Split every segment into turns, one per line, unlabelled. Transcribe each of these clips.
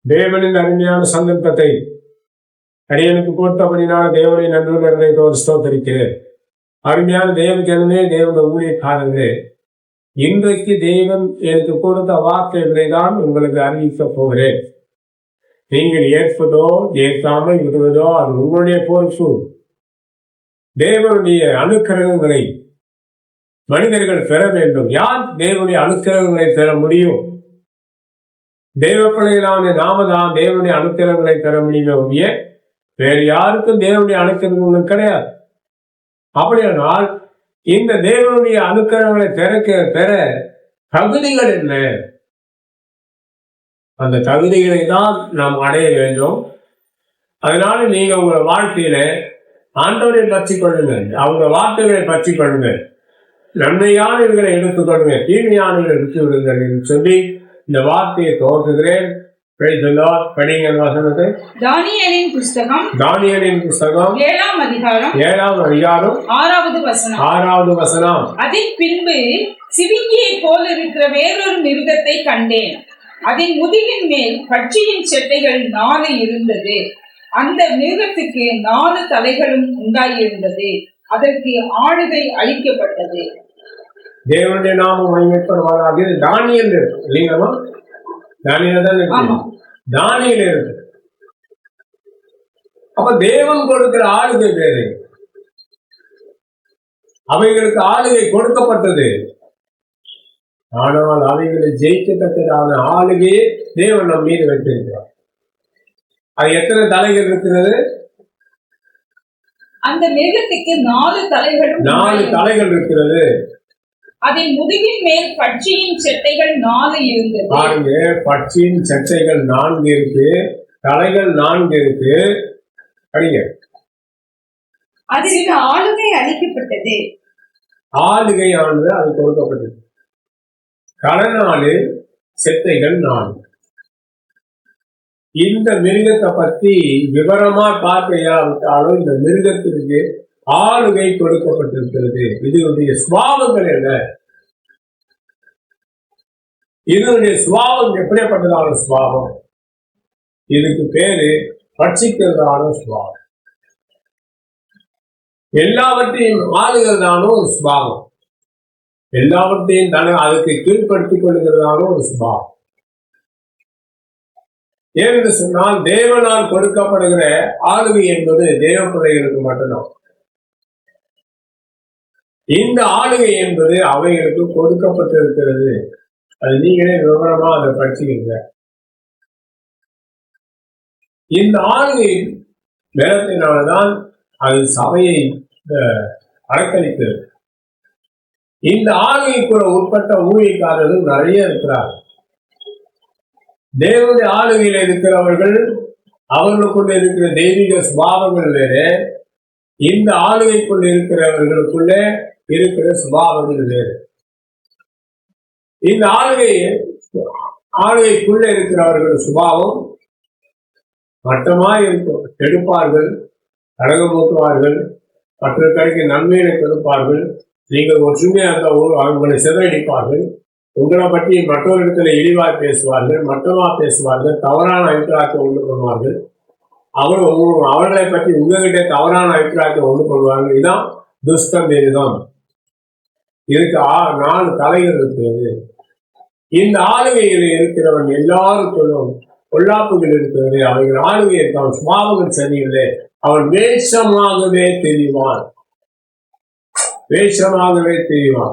தேவனின் அருமையான சந்தர்ப்பத்தை அடியனுக்கு கொடுத்தபடினால தேவனை நன்றியுடன் ஸ்தோத்தரிக்கிறேன். அருமையான தேவஜனமே, தேவனுடைய ஊழியக்காரர்களே, இன்றைக்கு தேவன் எனக்கு கொடுத்த வார்த்தைகளை தான் உங்களுக்கு அறிவிக்க போகிறேன். நீங்கள் ஏற்பதோ ஏற்காமல் விடுவதோ அது உங்களுடைய பொறுப்பு. தேவனுடைய அனுக்கிரகங்களை மனிதர்கள் பெற வேண்டும். யார் தேவனுடைய அனுக்கிரகங்களை பெற முடியும்? தேவ பிள்ளைகளான நாம தான் தேவனுடைய அனுக்கிரகங்களை பெற முடியுமே, வேறு யாருக்கும் தேவனுடைய அனுக்கிரகங்கள் கிடையாது. அப்படியானால் இந்த தேவனுடைய அனுக்கிரகங்களை பெற தகுதிகள் என்ன? அந்த தகுதிகளை தான் நாம் அடைய வேண்டும். அதனால நீங்க உங்க வாழ்க்கையில ஆண்டவரை பற்றி கொள்ளுங்கள், அவங்க வார்த்தைகளை பற்றி கொள்ளுங்கள், நன்மையானவர்களை எடுத்துக்கொள்ளுங்க, தீமையானவர்களை விட்டு விடுங்கள் என்று சொல்லி இந்த வார்த்தையை துவக்குகிறேன்.
தானியேலின் புஸ்தகம்
7ஆம் அதிகாரம்
6வது வசனம். அதன் பின்பு சிவிங்கியை போல் இருக்கிற வேறொரு மிருகத்தை கண்டேன். அதன் முதுகின் மேல் பட்சியின் செட்டைகள் 4 இருந்தது. அந்த மிருகத்துக்கு 4 தலைகளும் உண்டாயிருந்தது. அதற்கு ஆளுகை அளிக்கப்பட்டது.
தேவனுடைய நாமம் மகிமைப்படுவதாக. தானியேல் இல்லைங்களா? தானியேல் தான் இருக்கு. தானியேல் இருக்கு. அப்ப தேவன் கொடுக்கிற ஆளுகை வேறு, அவைகளுக்கு ஆளுகை கொடுக்கப்பட்டது. ஆனால் அவைகளை ஜெயிக்கத்தக்கதான ஆளுகையை தேவன் நம் மீது வைத்திருக்கிறார். அது எத்தனை தலைகள் இருக்கிறது?
அந்த மிருகத்துக்கு 4
தலைகள் இருக்கிறது.
அதன் முதுகின் மேல் பட்சியின் செட்டைகள் 4 இருந்தது.
பாருங்க, பட்சியின் செட்டைகள் 4 இருக்கு, தலைகள் 4 இருக்கு. படிங்க.
அதற்கு ஆளுகை அளிக்கப்பட்டது.
ஆளுகையானது அது கொடுக்கப்பட்டது. கடனாலு செட்டைகள் 4. இந்த மிருகத்தை பற்றி விவரமா பார்க்கையாவிட்டாலும் இந்த மிருகத்திற்கு ஆளுகை கொடுக்கப்பட்டிருக்கிறது. இதனுடைய சுபாவங்கள் என்ன? இதனுடைய சுபாவம் எப்படிப்பட்டதான சுபாவம்? இதுக்கு பேரு பட்சிக்கிறதான சுபாவம். எல்லாவற்றையும் ஆளுகிறதான ஒரு சுபாவம், எல்லாவற்றையும் அதுக்கு கீழ்படுத்திக் கொள்ளுகிறதான ஒரு சுபாவம். ஏனென்று சொன்னால் தேவனால் கொடுக்கப்படுகிற ஆளுகை என்பது தேவ பிள்ளைகளுக்கு மட்டும்தான். இந்த ஆளுகை என்பது அவைகளுக்கு கொடுக்கப்பட்டிருக்கிறது. அது நீங்களே விவரமா அதை படிச்சுக்கிறீங்க. இந்த ஆளுகை பலத்தினால்தான் அது சபையை அலக்களிக்கிறது. இந்த ஆளுகைக்குள்ள உட்பட்ட ஊழியக்காரர்கள் நிறைய இருக்கிறார்கள். தேவனுடைய ஆளுகையில இருக்கிறவர்கள், அவர்களுக்குள்ள இருக்கிற தெய்வீக சுபாவங்கள் வேறு, இந்த ஆளுகைக்குள்ள இருக்கிறவர்களுக்குள்ள இருக்கிற சுபாவங்கள் வேறு. இந்த ஆளுகைக்குள்ள இருக்கிறவர்கள் சுபாவம் மட்டமா இருக்கும். கெடுப்பார்கள், கழகமூட்டுவார்கள், மற்ற கடைக்கு நன்மையை கொடுப்பார்கள். நீங்கள் ஒற்றுமையா இருந்த அவங்களை சிதறடிப்பார்கள். உங்களை பற்றி மற்றொரு இடத்துல இழிவாய் பேசுவார்கள், மட்டமா பேசுவார்கள், தவறான அபிப்பிராயத்தை உண்டு பண்ணுவார்கள். அவர்களை பற்றி உங்ககிட்ட தவறான அபிப்பிராயத்தை உண்டு பண்ணுவார்கள். இதுதான் துஷ்டம். இதுதான். இதுக்கு 4 தலைகள் இருக்கிறது. இந்த ஆளுகையில் இருக்கிறவன் எல்லாருக்கும் பொல்லாப்புகள் இருக்கிறது. அவைகள் ஆளுகை இருக்கான், சுபாவங்கள் சரியில்லை. அவன் வேஷமாகவே தெரிவான்.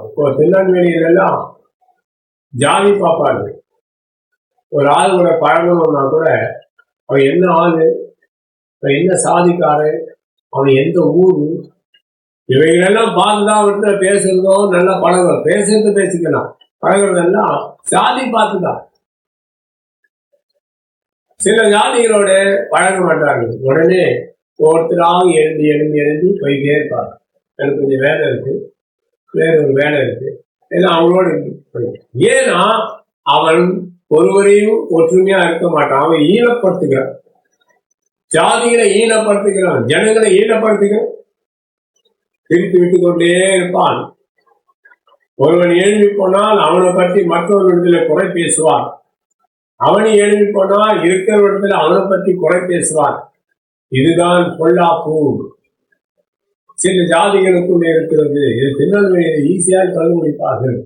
இப்போ திருநெல்வேலியிலெல்லாம் ஜாதி பார்ப்பார்கள். ஒரு ஆள் கூட பழகணும்னா கூட அவன் என்ன ஆளு, அவன் என்ன சாதிக்காரன், அவன் எந்த ஊரு, இவைகளெல்லாம் பார்த்துதான் அவர்கிட்ட பேசுறதோ நல்லா பழகும். பேசுறது பேசிக்கலாம், பழகிறதெல்லாம் சாதி பார்த்துதான். சில ஜாதிகளோட பழக மாட்டார்கள். உடனே ஒருத்தராக எழுதி போய்கிட்டே இருப்பாங்க. எனக்கு கொஞ்சம் வேலை இருக்கு, வேற ஒரு வேலை இருக்கு, ஏன்னா அவங்களோட. ஏன்னா அவன் ஒருவரையும் ஒற்றுமையா இருக்க மாட்டான். அவன் ஈனப்படுத்துகிறான், ஜாதிகளை ஈனப்படுத்துகிறான், ஜனங்களை ஈனப்படுத்துகிறான், பிரித்து விட்டு கொண்டே இருப்பான். ஒருவன் எழுதி போனால் அவனை பற்றி மற்றவர்களிடத்தில் குறை பேசுவான். அவனை எழுதி போனா இருக்கிற இடத்துல அவனை பற்றி குறை பேசுவான். இதுதான் பொல்லாப்பு சில ஜாதிகளுக்குள்ள இருக்கிறது. இது திருநெல்வேலியை ஈஸியாக கண்டுபிடிப்பார்கள்.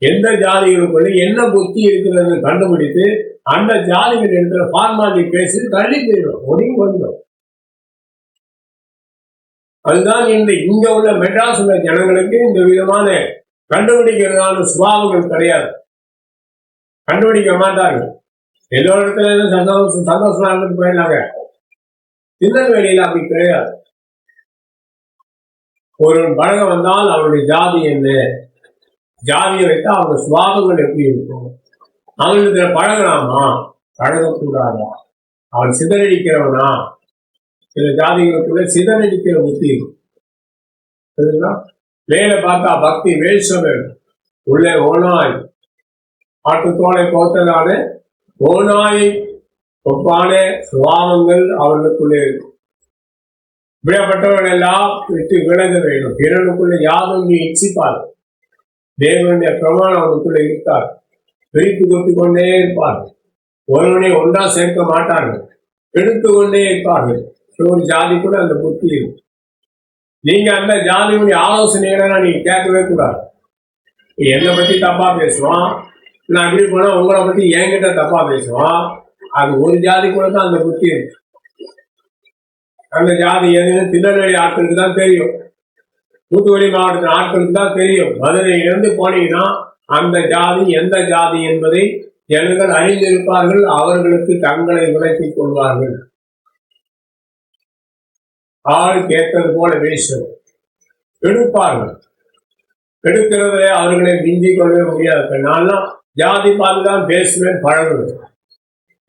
எந்த ஜாதிகளுக்குள்ள என்ன புத்தி இருக்கிறது கண்டுபிடித்து அந்த ஜாதிகள் இருக்கிற ஃபார்மாலிட்டி பேசி தள்ளி போயிடும், ஒடுங்கி வந்துடும். அதுதான் இங்க உள்ள மெட்ராஸ் உள்ள ஜனங்களுக்கு இந்த விதமான கண்டுபிடிக்கிறதான சுபாவங்கள் கிடையாது. கண்டுபிடிக்க மாட்டார்கள். எல்லா இடத்துல சந்தோஷமா இருந்துட்டு போயிடலாங்க. திருநெல்வேலியில அப்படி கிடையாது. ஒரு பழகம் வந்தால் அவருடைய ஜாதி என்ன, ஜாதியை வைத்தா அவங்க சுபாவங்கள் எப்படி இருக்கும், அவனுக்கு பழகலாமா பழகக்கூடாதா, அவன் சிதறடிக்கிறவனா. சில ஜாதிகளுக்குள்ள சிதறடிக்கிற புத்தி இருக்கும். வேலை பார்த்தா பக்தி வேஷம் உள்ளே ஓனாய் ஆட்டுத்தோலை போத்ததான ஓனாய் ஒப்பான சுபாவங்கள் அவர்களுக்குள்ளே இருக்கும். இப்படிப்பட்டவர்கள் எல்லாம் விட்டு விலக வேண்டும். பிறனுக்குள்ள யாரும் நீ இச்சிப்பார். தேவனுடைய பிரமாணம் அவனுக்குள்ள இருக்கார். பிரித்து கொடுத்து கொண்டே இருப்பார்கள். ஒருவனை ஒன்றா சேர்க்க மாட்டார்கள், எடுத்து கொண்டே இருப்பார்கள். ஒரு ஜாதி கூட அந்த புத்தி இருக்கும். நீங்க அந்த ஜாதியுடைய ஆலோசனைகளை நீங்க கேட்கவே கூடாது. என்னை பத்தி தப்பா பேசுவான், நான் அப்படி போனா உங்களை பத்தி என்கிட்ட தப்பா பேசுவான். அது ஒரு ஜாதி கூட தான் அந்த புத்தி இருக்கு. அந்த ஜாதி எதுன்னு திருநெல்வேலி ஆட்களுக்கு தான் தெரியும், தூத்துக்குடி மாவட்டத்தின் ஆட்களுக்கு தான் தெரியும். மதுரையிலிருந்து போனீங்கன்னா அந்த ஜாதி எந்த ஜாதி என்பதை ஜனங்கள் அறிந்திருப்பார்கள். அவர்களுக்கு தங்களை விளக்கிக் கொள்வார்கள். ஆள் கேட்பது போல பேசும் எடுப்பார்கள். எடுக்கிறதே அவர்களை மிஞ்சிக் கொள்ளவே முடியாது. நான்லாம் ஜாதி பார்த்துதான் பேசுவேன், பழகுவேன்.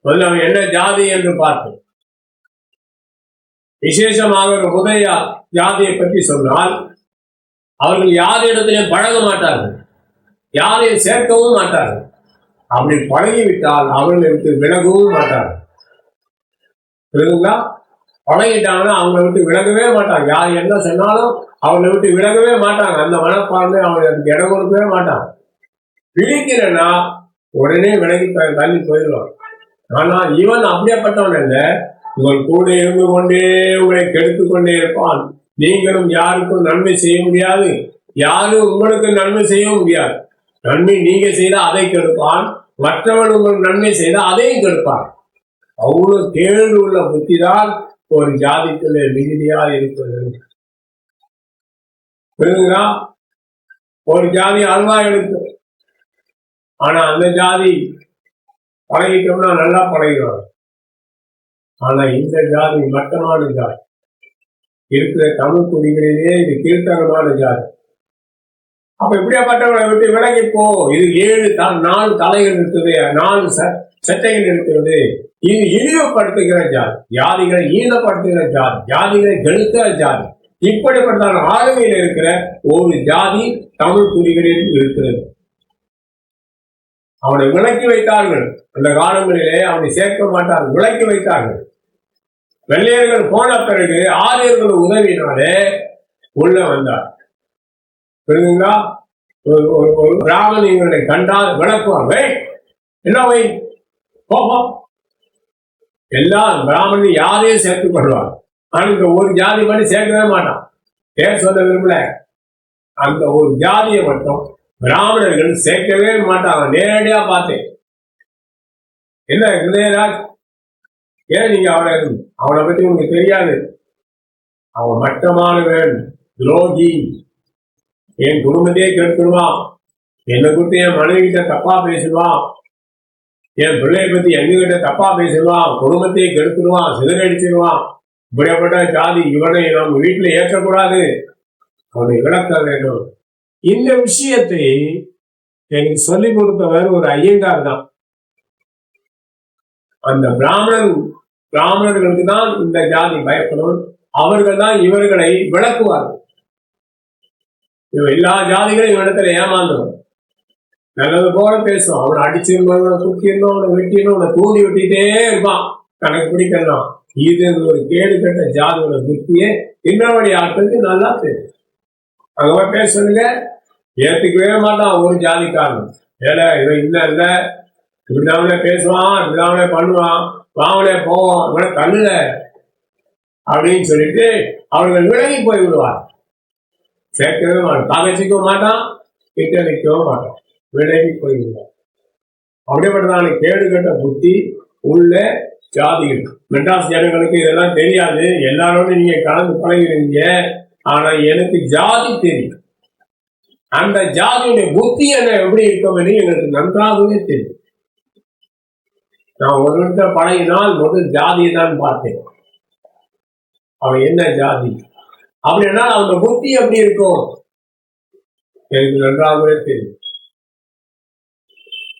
முதல்ல அவன் என்ன ஜாதி என்று பார்ப்பேன். விசேஷமாக ஒரு உதயா ஜாதியை பற்றி சொன்னால் அவர்கள் யாரிடத்திலையும் பழக மாட்டார்கள், யாரையும் சேர்க்கவும் மாட்டார்கள். அப்படி பழகிவிட்டால் அவர்களுக்கு விலகவும் மாட்டார்கள். புரியுதுங்களா? பழகிட்டாங்கன்னா அவங்களை விட்டு விலகவே மாட்டாங்க. யார் என்ன சொன்னாலும் அவங்களை விட்டு விலகவே மாட்டாங்க. அந்த மனப்பான்மை அவங்களுக்கு இடம் கொடுக்கவே மாட்டாங்க. பிடிக்கிறன்னா உடனே விலகி தள்ளி போயிடுவான். ஆனா இவன் அப்படியேப்பட்டவன் அல்ல. உங்கள் கூட இருந்து கொண்டே உங்களை கெடுத்து கொண்டே இருப்பான். நீங்களும் யாருக்கும் நன்மை செய்ய முடியாது, யாரும் உங்களுக்கு நன்மை செய்ய முடியாது. நன்மை நீங்க செய்தா அதை கெடுப்பான், மற்றவன் உங்களுக்கு நன்மை செய்தா அதையும் கெடுப்பான். அவ்வளவு கேள்வி உள்ள புத்தி தான் ஒரு ஜாதிக்குள்ள மிகுதியா இருக்கிறது. புரியுதுங்களா? ஒரு ஜாதி அல்வா எடுத்து, ஆனா அந்த ஜாதி பழகிட்டோம்னா நல்லா பழகிடுவாங்க. ஆனா இந்த ஜாதி மட்டமான ஜாதி இருக்கிற தமிழ் குடிகளிலே இது கீழ்த்தரமான ஜாதி. அப்ப இப்படியாப்பட்டவங்களை விட்டு விலகி போ. இது 4 தலைகள் இருக்குது, 4 சட்டைகள் இருக்கிறது. இது இழிவுபடுத்துகிற ஜாதி, ஜாதிகளை ஈனப்படுத்துகிற ஜாதி, ஜாதிகளை கெடுக்கிற ஜாதி. இப்படிப்பட்ட ஆளுமையில் இருக்கிற ஒரு ஜாதி தமிழ் குடிகளில் இருக்கிறது. அவனை விலக்கி வைத்தார்கள். அந்த காலங்களிலே அவனை சேர்க்க மாட்டார்கள், விலக்கி வைத்தார்கள். வெள்ளையர்கள் போன பிறகு ஆரியர்கள் உதவினாலே உள்ள வந்தார். புரியுதுங்களா? ஒரு பிராமணன் இவர்களை கண்டால் விளக்குவாங்க. என்ன வை கோபம், எல்லாம் பிராமணன் யாரையும் சேர்த்துக் கொள்வார். ஆனா இந்த ஒரு ஜாதி பண்ணி சேர்க்கவே மாட்டான். பேர் சொல்ல விரும்பல, அந்த ஒரு ஜாதியை மட்டும் பிராமணர்கள் சேர்க்கவே மாட்டாங்க. நேரடியா பார்த்தேன். என்ன ஹிருதயராஜ், ஏன் நீங்க அவனை பத்தி உங்களுக்கு தெரியாது? அவன் மட்டமானவன், துரோகி, என் குடும்பத்தையே கெடுத்துடுவான், என்னை குறித்து என் மனைவி கிட்ட தப்பா பேசுவான், என் பிள்ளைய பத்தி எங்ககிட்ட தப்பா பேசுவான், குடும்பத்தையே கெடுத்துடுவான், சிதறடிச்சிடுவான். இப்படிப்பட்ட ஜாதி இவனை நம்ம வீட்டுல ஏற்றக்கூடாது, அவனை விளக்க வேண்டும். இந்த விஷயத்தை எனக்கு சொல்லிக் கொடுத்தவர் ஒரு ஐயங்கார் தான். அந்த பிராமணர்களுக்கு தான் இந்த ஜாதி பயப்படும். அவர்கள் தான் இவர்களை விளக்குவார்கள். எல்லா ஜாதிகளும் இவனிடத்துல ஏமாந்துடும். நல்லது போல பேசுவான். அவனை அடிச்சிருந்தோம், சுற்றிருந்தோம், அவனை வெட்டியிருந்தோம், அவனை தூண்டி விட்டுட்டே இருப்பான். கணக்கு பிடிக்கலாம். இது ஒரு கேடு கட்ட ஜாதியோட புத்தியே இன்னொரு ஆட்களுக்கு நல்லா தெரியும். அங்க பேசுறதுங்க ஏத்துக்கவே மாட்டான் ஒரு ஜாதிக்காரன். ஏல இவன் இல்ல இல்ல இப்படிதானே பேசுவான், இப்படிதானே பண்ணுவான், வாங்கலே போவோம், இவனை தள்ளுல அப்படின்னு சொல்லிட்டு அவர்கள் விலகி போய் விடுவார். சேர்க்கவே மாட்டான், பகச்சிக்கவும் மாட்டான், கிட்ட நிற்கவும் மாட்டான், விலகி போய் விடுவார். அப்படிப்பட்டதான கேடு கட்ட புத்தி உள்ள ஜாதிகள். மெட்ராஸ் ஜனங்களுக்கு இதெல்லாம் தெரியாது, எல்லாரோட நீங்க கலந்து பழகிறீங்க. ஆனா எனக்கு ஜாதி தெரியும், அந்த ஜாதியுடைய புத்தி என்ன எப்படி இருக்கும் என்று எனக்கு நன்றாகவே தெரியும். நான் ஒரு இடத்துல பழகினால் முதல் ஜாதியை தான் பார்த்தேன், அவன் என்ன ஜாதி அப்படின்னா அவங்க புத்தி எப்படி இருக்கும் எனக்கு நன்றாகவே தெரியும்.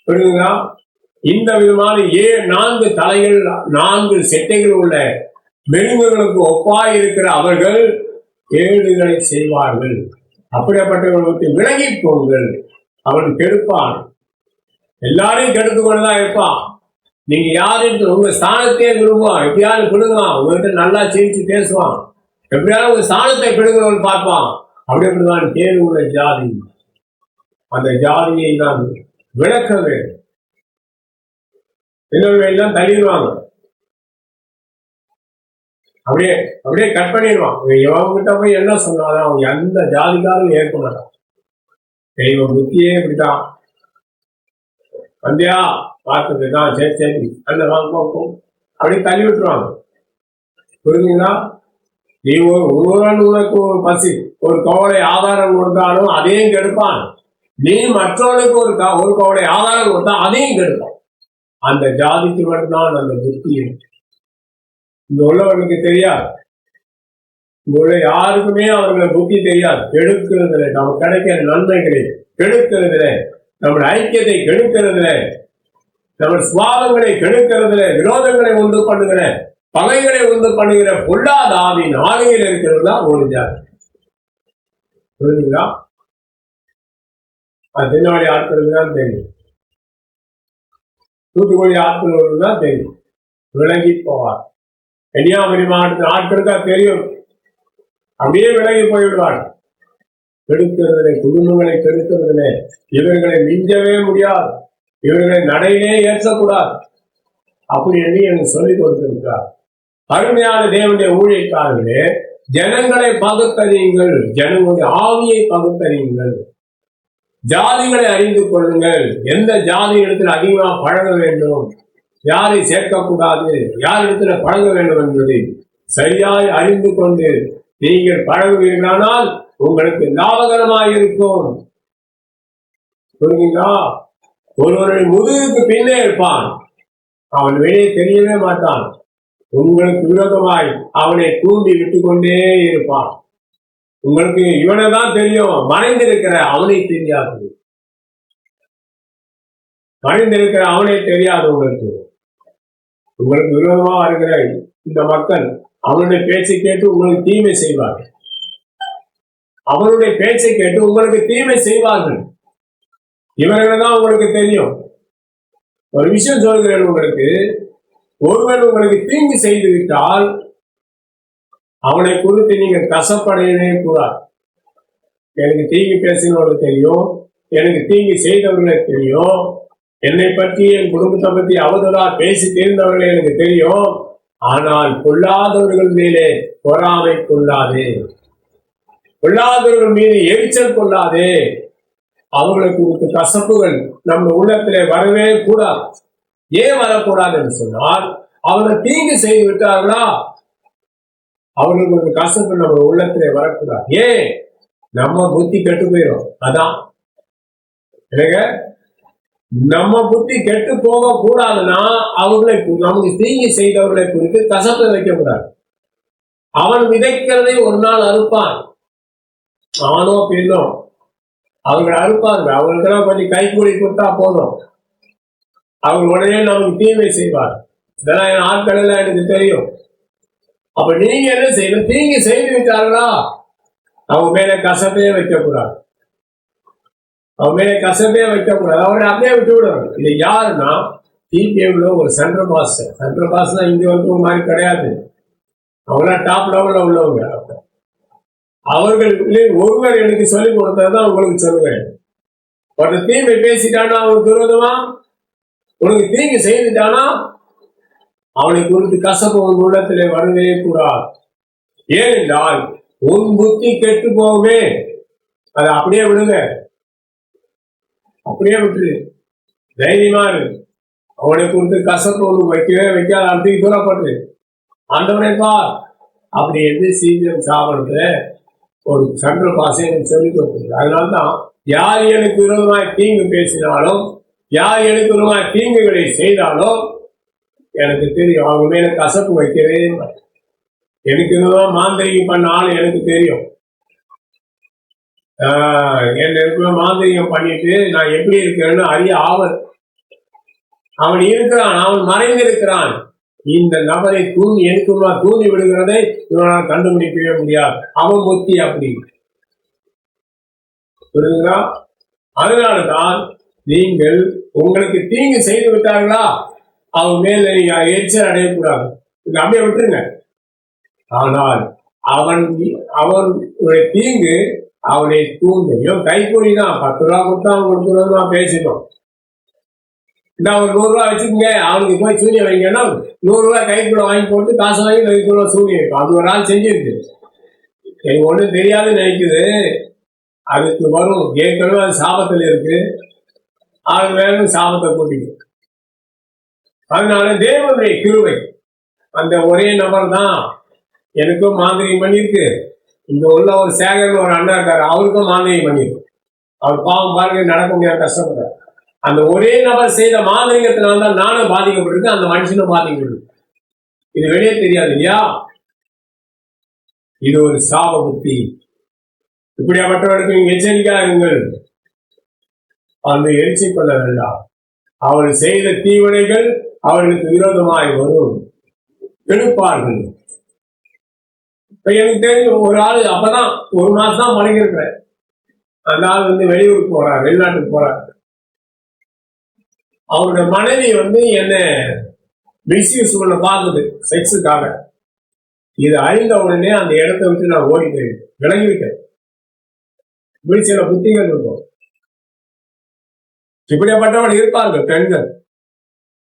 புரியுதுங்களா? இந்த விதமான 4 தலைகள் 4 செட்டைகள் உள்ள மிருகங்களுக்கு ஒப்பாய் இருக்கிற அவர்கள் கேடுகளை செய்வார்கள். அப்படிப்பட்டவர்களுக்கு விலகி போங்கள், அவன் கெடுப்பான், எல்லாரையும் கெடுத்து கொண்டுதான் இருப்பான். நீங்க யாரும் உங்க ஸ்தானத்தையே விரும்புவான், எப்படியாவது பிடுங்குவான், உங்ககிட்ட நல்லா சிரிச்சு பேசுவான், எப்படியாவது உங்க ஸ்தானத்தை பிடுங்குறவன் பார்ப்பான். அப்படிப்பட்டதான் கேடு உள்ள ஜாதி. அந்த ஜாதியை நான் விளக்க வேண்டும். எல்லாம் தள்ளிடுவாங்க, அப்படியே அப்படியே கட் பண்ணிடுவான். எவங்கிட்ட போய் என்ன சொன்னாலும் அவங்க எந்த ஜாதிக்காரும் ஏற்க மாட்டான். தெய்வ புத்தியே இப்படிதான். வந்தியா பார்த்துதான், சரி சரி அந்த வாங்கும் அப்படியே தள்ளி விட்டுருவாங்க. புரிஞ்சுங்களா? நீ உனக்கு ஒரு பசி ஒரு கவலை ஆதாரம் கொடுத்தாலும் அதையும் கெடுப்பான். நீ மற்றவனுக்கு ஒரு கவலை ஆதாரம் கொடுத்தா அதையும் கெடுப்பான். அந்த ஜாதிக்கு மட்டும்தான் அந்த புத்தி இருக்கு. இங்க உள்ளவர்களுக்கு தெரியாது, இங்க உள்ள யாருக்குமே அவர்களை புத்தி தெரியாது. கெடுக்கிறதுல நமக்கு கிடைக்கிற நன்மைகளை கெடுக்கிறதுல, நம்ம ஐக்கியத்தை கெடுக்கிறதுல, நம்ம சுவாதங்களை கெடுக்கிறதுல, விரோதங்களை உண்டு பண்ணுகிற, பகைகளை உண்டு பண்ணுகிற பொல்லாத ஆவியின் ஆலையில் இருக்கிறது தான் ஒரு ஜாதி. புரியுதுங்களா? அது திருநெல்வேலி ஆட்களுக்கு தான் தெரியும், தூத்துக்குடி ஆட்களுக்கு தான் தெரியும், விலகி போவார். கன்னியாகுமரி மாவட்டத்தின் ஆட்களுக்கா தெரியும், அப்படியே விலகி போய்விடுவார். கெடுக்கிறதுல, குடும்பங்களை கெடுக்கிறதுல இவர்களை மிஞ்சவே முடியாது, இவர்களை நடையிலே ஏற்றக்கூடாது அப்படி என்று எனக்கு சொல்லிக் கொடுத்திருக்கிறார். அருமையான தேவனுடைய ஊழியக்காரர்களே, ஜனங்களை பகுத்தறியுங்கள், ஜனங்களுடைய ஆவியை பகுத்தறியுங்கள், ஜாதிகளை அறிந்து கொள்ளுங்கள், எந்த ஜாதி இடத்தில் அதிகமாக பழக வேண்டும், யாரை சேர்க்கக்கூடாது, யார் இடத்துல பழக வேண்டும் என்பதை சரியாய் அறிந்து கொண்டு நீங்கள் பழகுவீர்களானால் உங்களுக்கு லாபகரமாக இருக்கும். புரியுங்களா? ஒருவருடைய முதுகுக்கு பின்னே இருப்பான், அவன் வெளியே தெரியவே மாட்டான். உங்களுக்கு விரோதமாய் அவனை தூண்டி விட்டு கொண்டே இருப்பான். உங்களுக்கு இவனை தான் தெரியும், மறைந்திருக்கிற அவனை தெரியாது, மறைந்திருக்கிற அவனை தெரியாது. உங்களுக்கு விரோதமா இருக்கிற இந்த மக்கள் அவனுடைய பேச்சை கேட்டு உங்களுக்கு தீமை செய்வார்கள், அவனுடைய பேச்சை கேட்டு உங்களுக்கு தீமை செய்வார்கள். இவர்கள் தான் உங்களுக்கு தெரியும். ஒரு விஷயம் சொல்கிறேன் உங்களுக்கு, ஒருவன் உங்களுக்கு தீங்கு செய்து விட்டால் அவனை குறித்து நீங்கள் கசப்படையவே கூடாது. எனக்கு தீங்கு பேசினவர்கள் தெரியும், எனக்கு தீங்கு செய்தவர்களே தெரியும், என்னை பற்றி என் குடும்பத்தை பற்றி அவதூறா பேசி தெரிந்தவர்களே எனக்கு தெரியும். ஆனால் கொள்ளாதவர்கள் மேலே பொறாமை கொள்ளாதே, கொள்ளாதவர்கள் மீது எரிச்சல் கொள்ளாதே. அவர்களுக்கு குறித்த கசப்புகள் நம்ம உள்ளத்திலே வரவே கூடாது. ஏன் வரக்கூடாது என்று சொன்னால், அவர்கள் தீங்கு செய்து விட்டார்களா, அவர்களுக்கு ஒரு கசப்பு நம்ம உள்ளத்திலே வரக்கூடாது. ஏன்? நம்ம புத்தி கெட்டு போயிடும். அதான் நம்ம புத்தி கெட்டு போக கூடாதுன்னா அவர்களை, நமக்கு தீங்கு செய்தவர்களை குறித்து கசப்பை வைக்கக்கூடாது. அவன் விதைக்கிறதை ஒரு நாள் அறுப்பான், ஆணோ பெண்ணோ அவர்கள் அறுப்பார்கள். அவர்களுக்கெல்லாம் கொஞ்சம் கைக்கூலி கொடுத்தா போதும், அவங்க உடனே நமக்கு தீமை செய்வார். இதெல்லாம் என் ஆட்கள் எல்லாம் எனக்கு தெரியும். அப்ப நீங்க என்ன செய்யணும்? தீங்கு செய்து விட்டார்களா, அவங்க மேல கசப்பே வைக்கக்கூடாது, அவங்க மேல கசப்பே வைக்கக்கூடாது, அவரை அப்படியே விட்டு விடுவாங்க. இது யாருன்னா டிபிஎம்ல ஒரு சென்ட்ரல் பாஸ். சென்ட்ரல் பாஸ் தான் இங்க வந்து ஒரு மாதிரி கிடையாது, அவங்களாம் டாப் லெவல்ல உள்ளவங்க. அவர்கள் ஒருவர் எனக்கு சொல்லிக் கொடுத்ததுதான் உங்களுக்கு சொல்லுவேன். ஒரு தீமை பேசிட்டான்னா அவங்களுக்கு விரோதமா உனக்கு தீங்கு செய்துட்டானா அவனை குறித்து கசப்பு உன் உள்ளத்திலே வரவே கூடாது. ஏனென்றால் உன் புத்தி கெட்டு போகவே. அதை அப்படியே விடுங்க, அப்படியே விட்டுரு, தைரியமா இரு. அவனை குறித்து கசப்பு ஒன்று வைக்கவே வைக்காத, அப்படி தூரப்பட்டு ஆண்டவனை பார் அப்படி என்று சீக்கிரம் சாப்பிடுற ஒரு சந்திர பாசை சொல்லிக் கொடுத்தது. அதனால்தான் யார் எனக்கு விரோதமாய் தீங்கு பேசினாலும், யார் எனக்கு விரோதமாய் தீங்குகளை செய்தாலும் எனக்கு தெரியும். அவங்க மேல கசப்பு வைக்கவே மாட்டேன். எனக்கு விரோதமா மாந்திரிகம் பண்ண ஆள் எனக்கு தெரியும். எனக்கு மாந்திரிகம் பண்ணிட்டு நான் எப்படி இருக்கிறேன்னு அறிய ஆவல். அவன் இருக்கிறான், அவன் மறைந்திருக்கிறான். இந்த நபரை எனக்கு தூண்டி விடுகிறதை இவனால் கண்டுபிடிக்கவே முடியாது. அவன் புத்தி அப்படி புரியுதுங்களா? அதனால்தான் நீங்கள் உங்களுக்கு தீங்கு செய்து விட்டார்களா, அவன் மேல நீங்க எரிச்சல் அடையக்கூடாது, அப்படியே விட்டுருங்க. ஆனால் அவனுடைய தீங்கு அவனை தூண்டியும் கைக்கூலி தான். 10 ரூபா கொடுத்தா அவன் கொடுத்துருவா பேசினோம். ஒரு 100 ரூபா வச்சுக்கோங்க, அவனுக்கு போய் சூனியம் வைங்கன்னா 100 ரூபாய் கைக்குள்ள வாங்கி போட்டு காசு வாங்கி கைக்குள்ள சூனியம் இருக்கும். அது ஒரு ஆள் செஞ்சிருக்கு, எனக்கு ஒன்றும் தெரியாதுன்னு நினைக்குது. அதுக்கு வரும் ஏற்கனவே அது சாபத்தில் இருக்கு, அது வேணும் சாபத்தை கூட்டிக்கும். அதனால தேவனுடைய கிருபை, அந்த ஒரே நபர் தான் எனக்கும் மாந்திரிகம் பண்ணியிருக்கு. இங்க உள்ள ஒரு சேகர்னு ஒரு அண்ணா இருக்காரு, அவருக்கும் மாந்திரிகம் பண்ணியிருக்கு. அவர் பாவம் பாருங்க நடக்க முடியாத கஷ்டப்படுறாரு. அந்த ஒரே நபர் செய்த மாந்திரிகத்தினால்தான் நானும் பாதிக்கப்பட்டிருக்கேன், அந்த மனுஷனும் பாதிக்கப்பட்டிருக்கு. இது வெளியே தெரியாது இல்லையா? இது ஒரு சாப புத்தி. இப்படியாப்பட்டவர்களுக்கு நீங்க எச்சரிக்கையாகுங்கள், அந்த எரிச்சி கொள்ள வேண்டாம். அவர்கள் செய்த தீவினைகள் அவர்களுக்கு விரோதமாய் வரும், கெடுப்பார்கள். இப்ப எனக்கு தெரிஞ்ச ஒரு ஆள், அப்பதான் 1 மாசம் தான் பழகிருக்கிறேன். அந்த ஆள் வெளியூருக்கு போறார், வெளிநாட்டுக்கு போறார். அவருடைய மனைவி என்ன மிஸ்யூஸ் பண்ண பார்க்குது செக்ஸுக்காக. இது அறிந்த உடனே அந்த இடத்தை விட்டு நான் ஓடி போயிட்டேன், விலகிவிட்டேன். இப்படி சில புத்திகள் இருக்கும். இப்படியாப்பட்டவர்கள் இருப்பார்கள் பெண்கள்.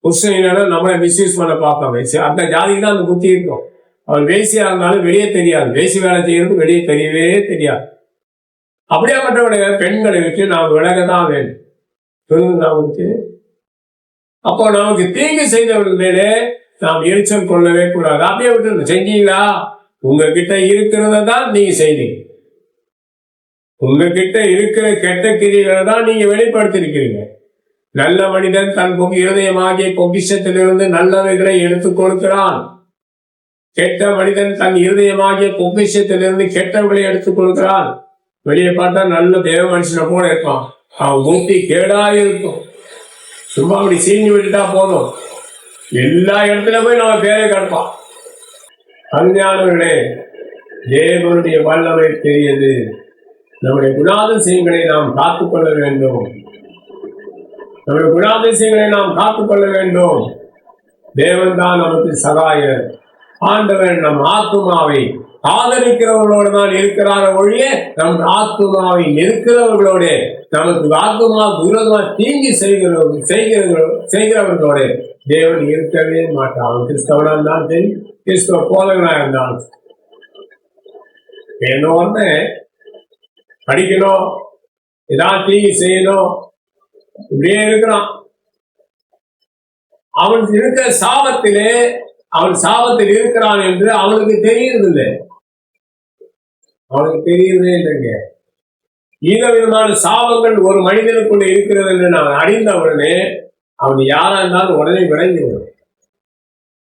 புருஷன் நம்மளை மிஸ்யூஸ் பண்ண பார்ப்பாங்க. அந்த ஜாதிக்கு தான் அந்த புத்தி இருக்கும். அவன் வேசியா இருந்தாலும் வெளியே தெரியாது, வேசி வேலை செய்யறது வெளியே தெரியவே தெரியாது. அப்படியாப்பட்டவருடைய பெண்களை விட்டு நாம் விலகதான் வேண்டும். நமக்கு அப்போ நமக்கு தீங்கு செய்தவர்கள் மேலே நாம் எரிச்சல் கொள்ளவே கூடாது. அப்படியே விட்டு செஞ்சீங்களா, உங்ககிட்ட இருக்கிறத தான் நீங்க செய்தீங்க. உங்ககிட்ட இருக்கிற கெட்ட கிரிகளை தான் நீங்க வெளிப்படுத்திருக்கிறீங்க. நல்ல மனிதன் தன் இருதயமாகிய பொக்கிஷத்திலிருந்து நல்லவைகளை எடுத்துக் கொடுக்கிறான். கெட்ட மனிதன் தன் இருதயமாகிய பொக்கிஷத்திலிருந்து கெட்டவர்களை எடுத்துக் கொடுக்கிறான். வெளியே பார்த்தா நல்ல தேவ மனுஷனை போல இருப்பான், அவன் மூட்டி கேடா இருக்கும். சும்மா அப்படி சீனி விட்டுட்டா போதும், எல்லா இடத்துல போய் நம்ம பேரை கிடப்பான். அஞ்ஞானங்களே, தேவனுடைய வல்லமை தெரியுது. நம்முடைய குணாதிசயங்களை நாம் காத்துக்கொள்ள வேண்டும். நம்முடைய குணாதிசயங்களை நாம் காத்துக்கொள்ள வேண்டும். தேவன் தான் நமக்கு சகாயர். ஆண்டவர் நம் ஆத்துமாவை ஆதரிக்கிறவர்களோடு தான் இருக்கிறார ஒழிய நம் ஆத்துமாவை இருக்கிறவர்களோட, நமக்கு ஆத்துமா விரோதமா தீங்கி செய்கிறவர்களோட தேவன் இருக்கவே மாட்டான். கிறிஸ்தவனா இருந்தாலும் சரி, கிறிஸ்தவ போதகனா இருந்தாலும் என்ன படிக்கணும், ஏதாவது தீங்கி செய்யணும், இப்படியே இருக்கிறான். அவன் இருக்கிற சாபத்திலே அவன் சாபத்தில் இருக்கிறான் என்று அவனுக்கு தெரியறதில்லை. அவனுக்கு தெரியறதே இல்லைங்க. இந்த விதமான சாபங்கள் ஒரு மனிதனுக்குள்ள இருக்கிறது என்று நான் அறிந்தவுடனே அவன் யாரா இருந்தாலும் உடனே விளங்கி வரும்.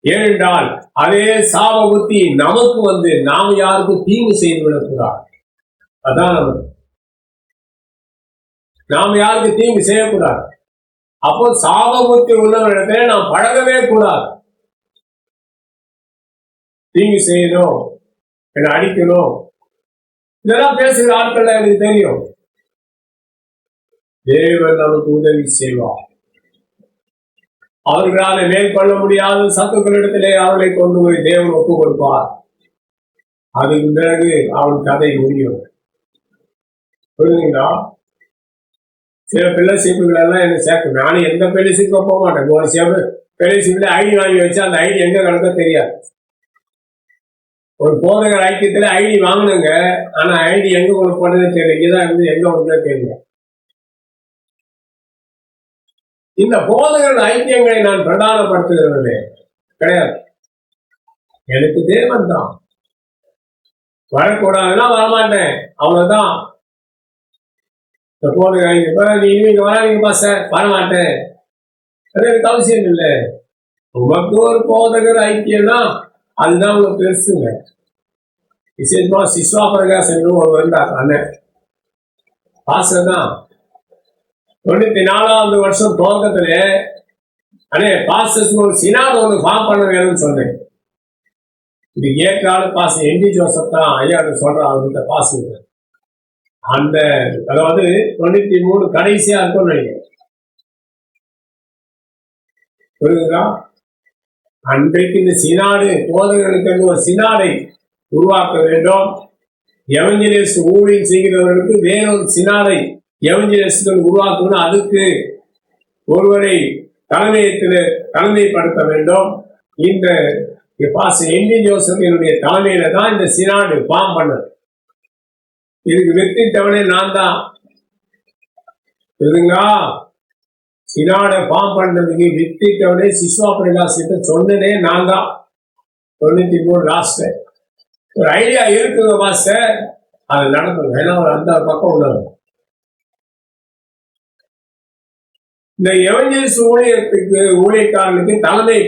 ஏனென்றால் அதே சாப புத்தி நமக்கு நாம் யாருக்கும் தீங்கு செய்து விடக்கூடாது. அதான் நாம் யாருக்கு தீங்கு செய்யக்கூடாது. அப்போ சாப புத்தி உள்ளவரிடத்துல நாம் பழகவே கூடாது. தீங்கு செய்யணும், என்னை அடிக்கணும், இதெல்லாம் பேசுகிற ஆட்கள் எனக்கு தெரியும். தேவன் நமக்கு உதவி செய்வார். அவர்களால் மேற்கொள்ள முடியாத சத்துக்களிடத்திலே அவர்களை கொண்டு போய் தேவன் ஒப்பு கொடுப்பார். அதுக்கு பிறகு அவன் கதை முடியும். புரியுதுங்களா? சில ஃபெல்லோஷிப்புகள் எல்லாம் என்ன சேர்க்கும். நானும் எந்த ஃபெல்லோஷிப்பும் போக மாட்டேன். ஒரு சில ஃபெல்லோஷிப்ல ஐடி வாங்கி வச்சா அந்த ஐடி எங்க கிடக்க தெரியாது. ஒரு போதகர் ஐக்கியத்துல ஐடி வாங்கினுங்க, ஆனா ஐடி எங்க கொண்டு போனதுன்னு தெரியல, இங்கதான் இருந்து எங்க வந்து தெரியல. இந்த போதகர் ஐக்கியங்களை நான் பிரதானப்படுத்துகிறது கிடையாது. எனக்கு தேவன் தான். வரக்கூடாதுன்னா வரமாட்டேன், அவ்வளவுதான். இந்த போதகர் நீங்க வராதீங்கப்பா சார், வரமாட்டேன், அது எனக்கு அவசியம் இல்லை. உமக்கு ஒரு போதகர் ஐக்கியம்னா அதுதான் உங்களுக்கு பெருசுங்க. விசேஷமா சிஸ்வா பிரகாசன் ஒரு வந்தார் அண்ணன் பாஸ்டர் தான். 94வது வருஷம் துவக்கத்துல அண்ணே பாஸ்டர்ஸ் ஒரு சினாடு ஒன்று ஃபார்ம் பண்ண வேணும்னு சொன்னேன். இது ஏற்காடு பாஸ்டர் என்டி ஜோசப் தான் ஐயா சொல்றான் அவர்கிட்ட பாஸ்டர். அந்த அதாவது 93 கடைசியா இருக்கும் நினைக்கிறேன். புரியுதுங்களா? அன்றைக்கு இந்த சினாடு போதகர்களுக்கு ஒரு சினாடை உருவாக்க வேண்டும். எவஞ்சலிஸ்ட் ஊழியம் செய்கிறவர்களுக்கு வேறொரு சினாடை எவஞ்சலிஸ்டுகள் உருவாக்கணும். அதுக்கு ஒருவரை தலைமைப்படுத்த வேண்டும். இந்த பாஸ்டர் என்டி ஜோசப் என்னுடைய தலைமையில தான் இந்த சினாடு ஃபார்ம் பண்ணது. இதுக்கு வெற்றிட்டவனே நான் தான். புரியுதுங்களா? சினாடை ஃபார்ம் பண்றதுக்கு வித்திட்டவனே சிஸ்வா பிரகாசிட்ட சொன்னதே நான் தான். 93 லாஸ்ட் ஒரு ஐடியா இருக்குங்க மாஸ்டர், அது நடக்கும். ஏன்னா ஒரு அந்த பக்கம் உள்ளது. இந்த எவஞ்சலிஸ்ட் ஊழியக்காரனுக்கு தலைமை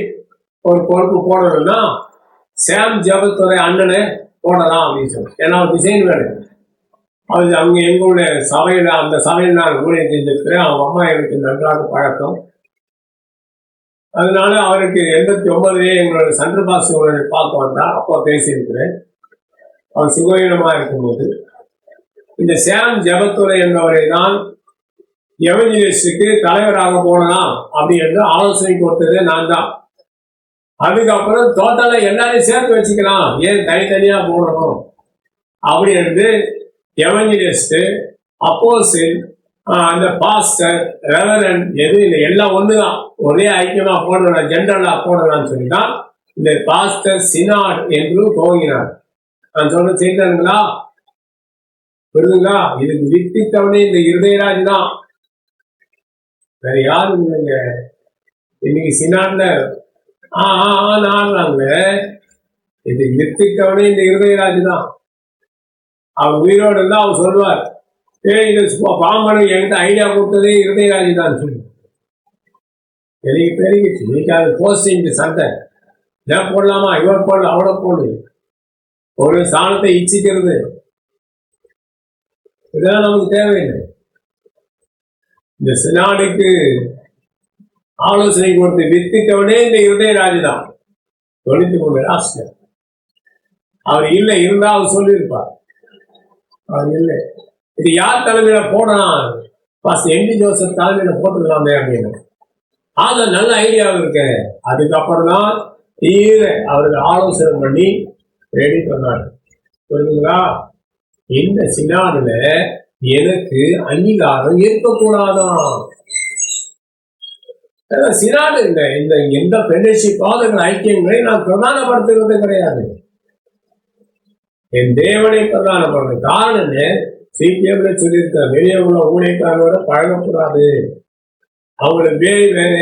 ஒரு பொறுப்பு போடணும்னா சாம் ஜெபத்துறை அண்ணனை போடலாம் அப்படின்னு சொல்லி. ஏன்னா ஒரு டிசைன் வேணும். அது அவங்க எங்களுடைய சபையில, அந்த சபையில் நான் ஊழியம் செஞ்சிருக்கிறேன். அவங்க அம்மா எனக்கு நன்றாக பழக்கம். அதனால அவருக்கு 89 எங்களோட சந்திரபாசு பார்க்க வந்தார். அப்போ பேசியிருக்கிறேன். அவர் சுகவீனமா இருக்கும்போது இந்த சாம் ஜெபத்துறை என்பவரை தான் எவஞ்சலிஸ்டுக்கு தலைவராக போடலாம் அப்படி என்று ஆலோசனை கொடுத்தது நான் தான். அதுக்கப்புறம் டோட்டலா எல்லாரையும் சேர்த்து வச்சுக்கலாம், ஏன் தனித்தனியா போடணும் அப்படி என்று எவஞ்சலிஸ்ட், அப்போஸ்தலன், அந்த பாஸ்டர், ரெவரண்ட் எதுவும் இல்லை, எல்லாம் ஒண்ணுதான், ஒரே ஐக்கியமா போடலாம், ஜென்ரலா போடலாம்னு சொல்லிதான் இந்த பாஸ்டர் சினாட் என்று துவங்கினார். நான் சொல்ற செய்தாங்களா? புரியுதுங்களா? இதுக்கு வித்திட்டவனே இந்த இருதயராஜ் தான், வேற யாரும் இல்லைங்க. இன்னைக்கு சினாட்ல ஆடுறாங்க. இது வித்திட்டவனே இந்த இருதயராஜ் தான். அவர் உயிரோடு இருந்தா அவர் சொல்வார், பாம்பனை என்கிட்ட ஐடியா கொடுத்ததே இருதயராஜ் தான் சொல்லி. எனக்கு பெருகிச்சு. இன்னைக்கு அது போஸ்டிங் சண்டை, இதான் போடலாமா, இவர் போடல, அவ்வளோ போடு, ஒரு சாணத்தை இச்சிக்கிறது, இதெல்லாம் நமக்கு தேவையில்லை. இந்த சினாடுக்கு ஆலோசனை கொடுத்து வித்திட்டவனே இந்த இருதயராஜ் தான். 93 லாஸ்ட்ல அவர் இல்லை, இருந்தா அவர் சொல்லியிருப்பார். அவர் இல்லை. இது யார் தலைமையில போடலாம், பாஸ்டர் என்டி ஜோசப் தலைமையில போட்டுக்கலாமே அப்படின்னு. ஆக நல்ல ஐடியா இருக்கு. அதுக்கப்புறம் தான் அவருக்கு ஆலோசனை பண்ணி ரெடி பண்ணாரு. புரியுதுங்களா? இந்த சினாடுல எனக்கு அங்கீகாரம் இருக்கக்கூடாதான். சினாடு இல்லை, இந்த எந்த பெண்ணிஷிப் பாதங்கள் ஐக்கியங்களை நான் பிரதானப்படுத்துறது கிடையாது. என் தேவனை பிரதானப்படுறது. காரணம் சிபிஎம்ல சொல்லியிருக்க, வெளியே உள்ள ஊழியக்காரனோட பழகக்கூடாது, அவங்களுக்கு வேலை வேற,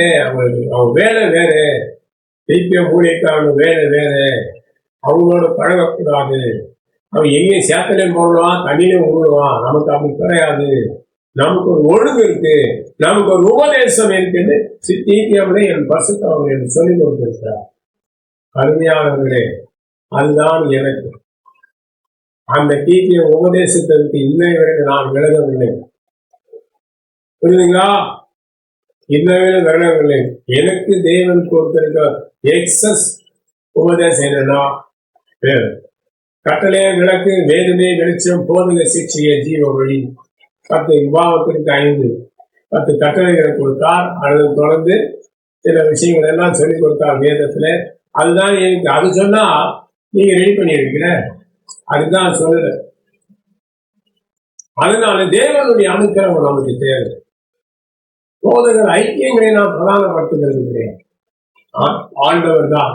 அவங்க வேலை வேற, சிபிஎம் ஊழியக்காரன் வேலை வேற, அவங்களோட பழகக்கூடாது. அவன் எங்கேயும் சேத்தலையும் போடுவான், தண்ணியிலும் ஊடுவான். நமக்கு அப்படி கிடையாது. நமக்கு ஒரு ஒழுங்கு இருக்கு, நமக்கு ஒரு உபதேசம் இருக்குன்னு சிபிஎம்ல என் பரிசுத்தவர்கள் என்று சொல்லிக் கொடுத்திருக்கிறார். அருமையானவர்களே, அதுதான் எனக்கு அந்த டிபிஎம் உபதேசத்திற்கு இன்னை வரைக்கும் நான் விலகவில்லை. புரியுதுங்களா? இன்னும் விலகவில்லை. எனக்கு தேவன் கொடுத்திருக்க எக்ஸஸ் உபதேசம் என்னன்னா, கட்டளையே விளக்கு, வேதமே வெளிச்சம், போதுக சிக்ஷைய ஜீவ வழி, 10 விவாகத்திற்கு 5, 10 கட்டளைகளை கொடுத்தார். அதை தொடர்ந்து சில விஷயங்கள் எல்லாம் சொல்லிக் கொடுத்தார் வேதத்துல. அதுதான் எனக்கு, அது சொன்னா நீங்க ரெடி பண்ணிருக்கீங்க, அதுதான் சொல்லல. அதனால தேவனுடைய அனுக்கிரகம் நமக்கு தேவை. போதகர் ஐக்கியங்களை நான் பிரதானப்படுத்துகிறது கிடையாது. ஆண்டவர் தான்.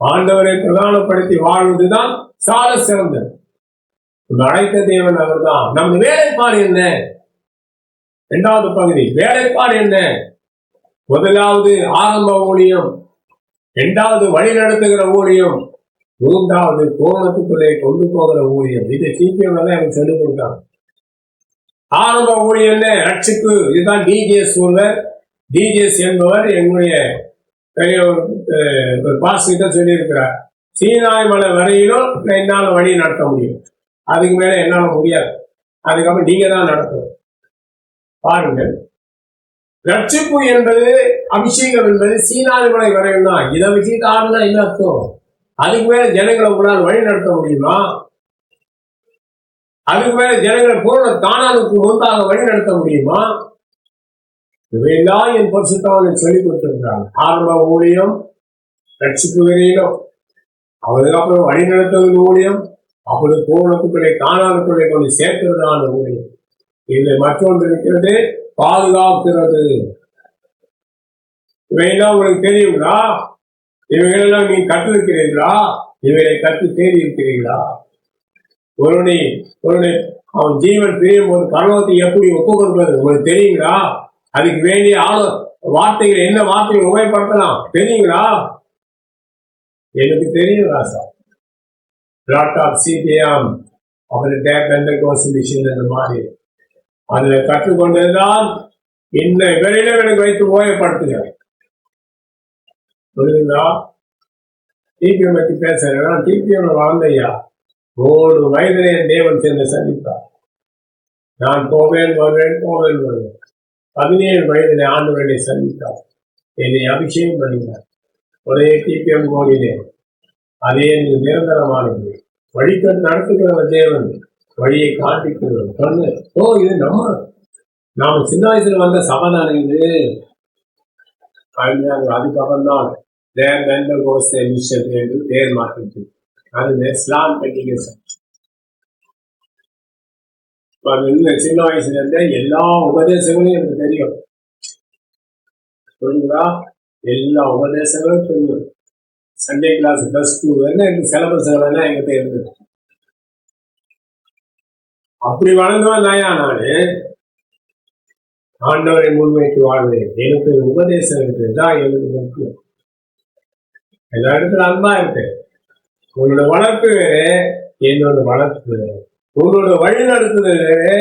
ஆண்டவரை பிரதானப்படுத்தி வாழ்வதுதான் சால சிறந்தது. அழைத்த தேவன் அவர் தான். நம் வேலைப்பாடு என்ன? இரண்டாவது பகுதி வேலைப்பாடு என்ன? முதலாவது ஆரம்ப ஊழியம், இரண்டாவது வழி நடத்துகிற ஊழியம், மூன்றாவது கோணத்துக்குள்ளே கொண்டு போகிற ஊழியம். இதை சீக்கிரம் எனக்கு சொல்லிக் கொடுத்தாங்க. ஆரம்ப ஊழியம் என்ன? ரட்சிப்பு. இதுதான் டிஜிஎஸ் சொல்வர். டிஜிஎஸ் என்பவர் என்னுடைய ஒரு பாஸ்கிட்ட சொல்லியிருக்கிறார். சீனாய் மலை வரையிலும் என்னால் வழி நடத்த முடியும், அதுக்கு மேல என்னால முடியாது. அதுக்கப்புறம் நீங்க தான் நடத்தணும். பாருங்கள், ரட்சிப்பு என்பது, அபிஷேகம் என்பது சீனாய் மலை வரையும் தான். இதை வச்சுட்டு ஆறுனா என்ன அர்த்தம்? அதுக்கு மேல ஜனங்களை உங்களால் வழி நடத்த முடியுமா? அதுக்கு மேல ஜனங்களை பூர்ண தானானுக்கு முன்பாக வழி நடத்த முடியுமா? இவையெல்லாம் என் பரிசுத்தவனை சொல்லிக் கொடுத்திருக்கிறாங்க. ஆரம்ப ஊழியம், ரட்சிப்பு வரையிலும், அதுக்கப்புறம் வழி நடத்துவது ஊழியம், அப்படி பூர்ணத்துக்குள்ளே தானானுக்குள்ளே கொண்டு சேர்க்கிறதான ஊழியம். இது மற்றொன்று இருக்கிறது, பாதுகாக்கிறது. இவையெல்லாம் உங்களுக்கு தெரியுங்களா? இவைகளெல்லாம் நீங்க கற்றிருக்கிறீர்களா? இவைகளை கற்று தேடி இருக்கிறீர்களா? ஒருவனை அவன் ஜீவன் பிரியும் போது பரலோகத்தை எப்படி ஒப்பு கொடுப்பது உங்களுக்கு தெரியுங்களா? அதுக்கு வேண்டிய வார்த்தைகள், என்ன வார்த்தைகள் உபயோகப்படுத்தலாம் தெரியுங்களா? எனக்கு தெரியும் ராசா. லாட் ஆஃப் சிபிஎம் அப்புறம் மிஷின் அந்த மாதிரி அதுல கற்றுக்கொண்டதுதான் இந்த விரைவில் எனக்கு வைத்து உபயோகப்படுத்துகிறேன். புரியுதுங்களா? டிபிஎம் பற்றி பேசுறேன். டிபிஎம் வாழ்ந்தையா 3 வயதிலே தேவன் சென்று சந்தித்தார். நான் போவேன் 17 வயதிலே ஆண்டவரை சந்தித்தார். என்னை அபிஷேகம் பண்ணினார். ஒரே டிபிஎம் போகிறேன். அதே நிரந்தரமானது. வழிகட்டு நடத்துகிற தேவன், வழியை காட்டிக்கிறோம் சொன்ன. இது நாம சின்ன வயசுல வந்த சபதான இது. அதுக்கப்புறம் தான் பேர் மாற்றது. அது ஸ்லாம் பெட்டிகேஷன். சின்ன வயசுல இருந்த எல்லா உபதேசங்களையும் எனக்கு தெரியும். புரியுங்களா? எல்லா உபதேசங்களும் தெரியும். சண்டே கிளாஸ் +2 எனக்கு சிலபஸ் என்கிட்ட இருந்தது. அப்படி வளர்ந்தவன் தாயா நானு. ஆண்டவரை முன்வைத்து வாழ்வேன். எனக்கு உபதேசம் இருக்குதான் எனக்கு முக்கியம். எல்லா இடத்துல அன்பா இருக்கு. உன்னோட வளர்ப்பு வேறு, என்னோட வளர்ப்பு வேறு. உன்னோட வழி நடத்துதல் வேறு,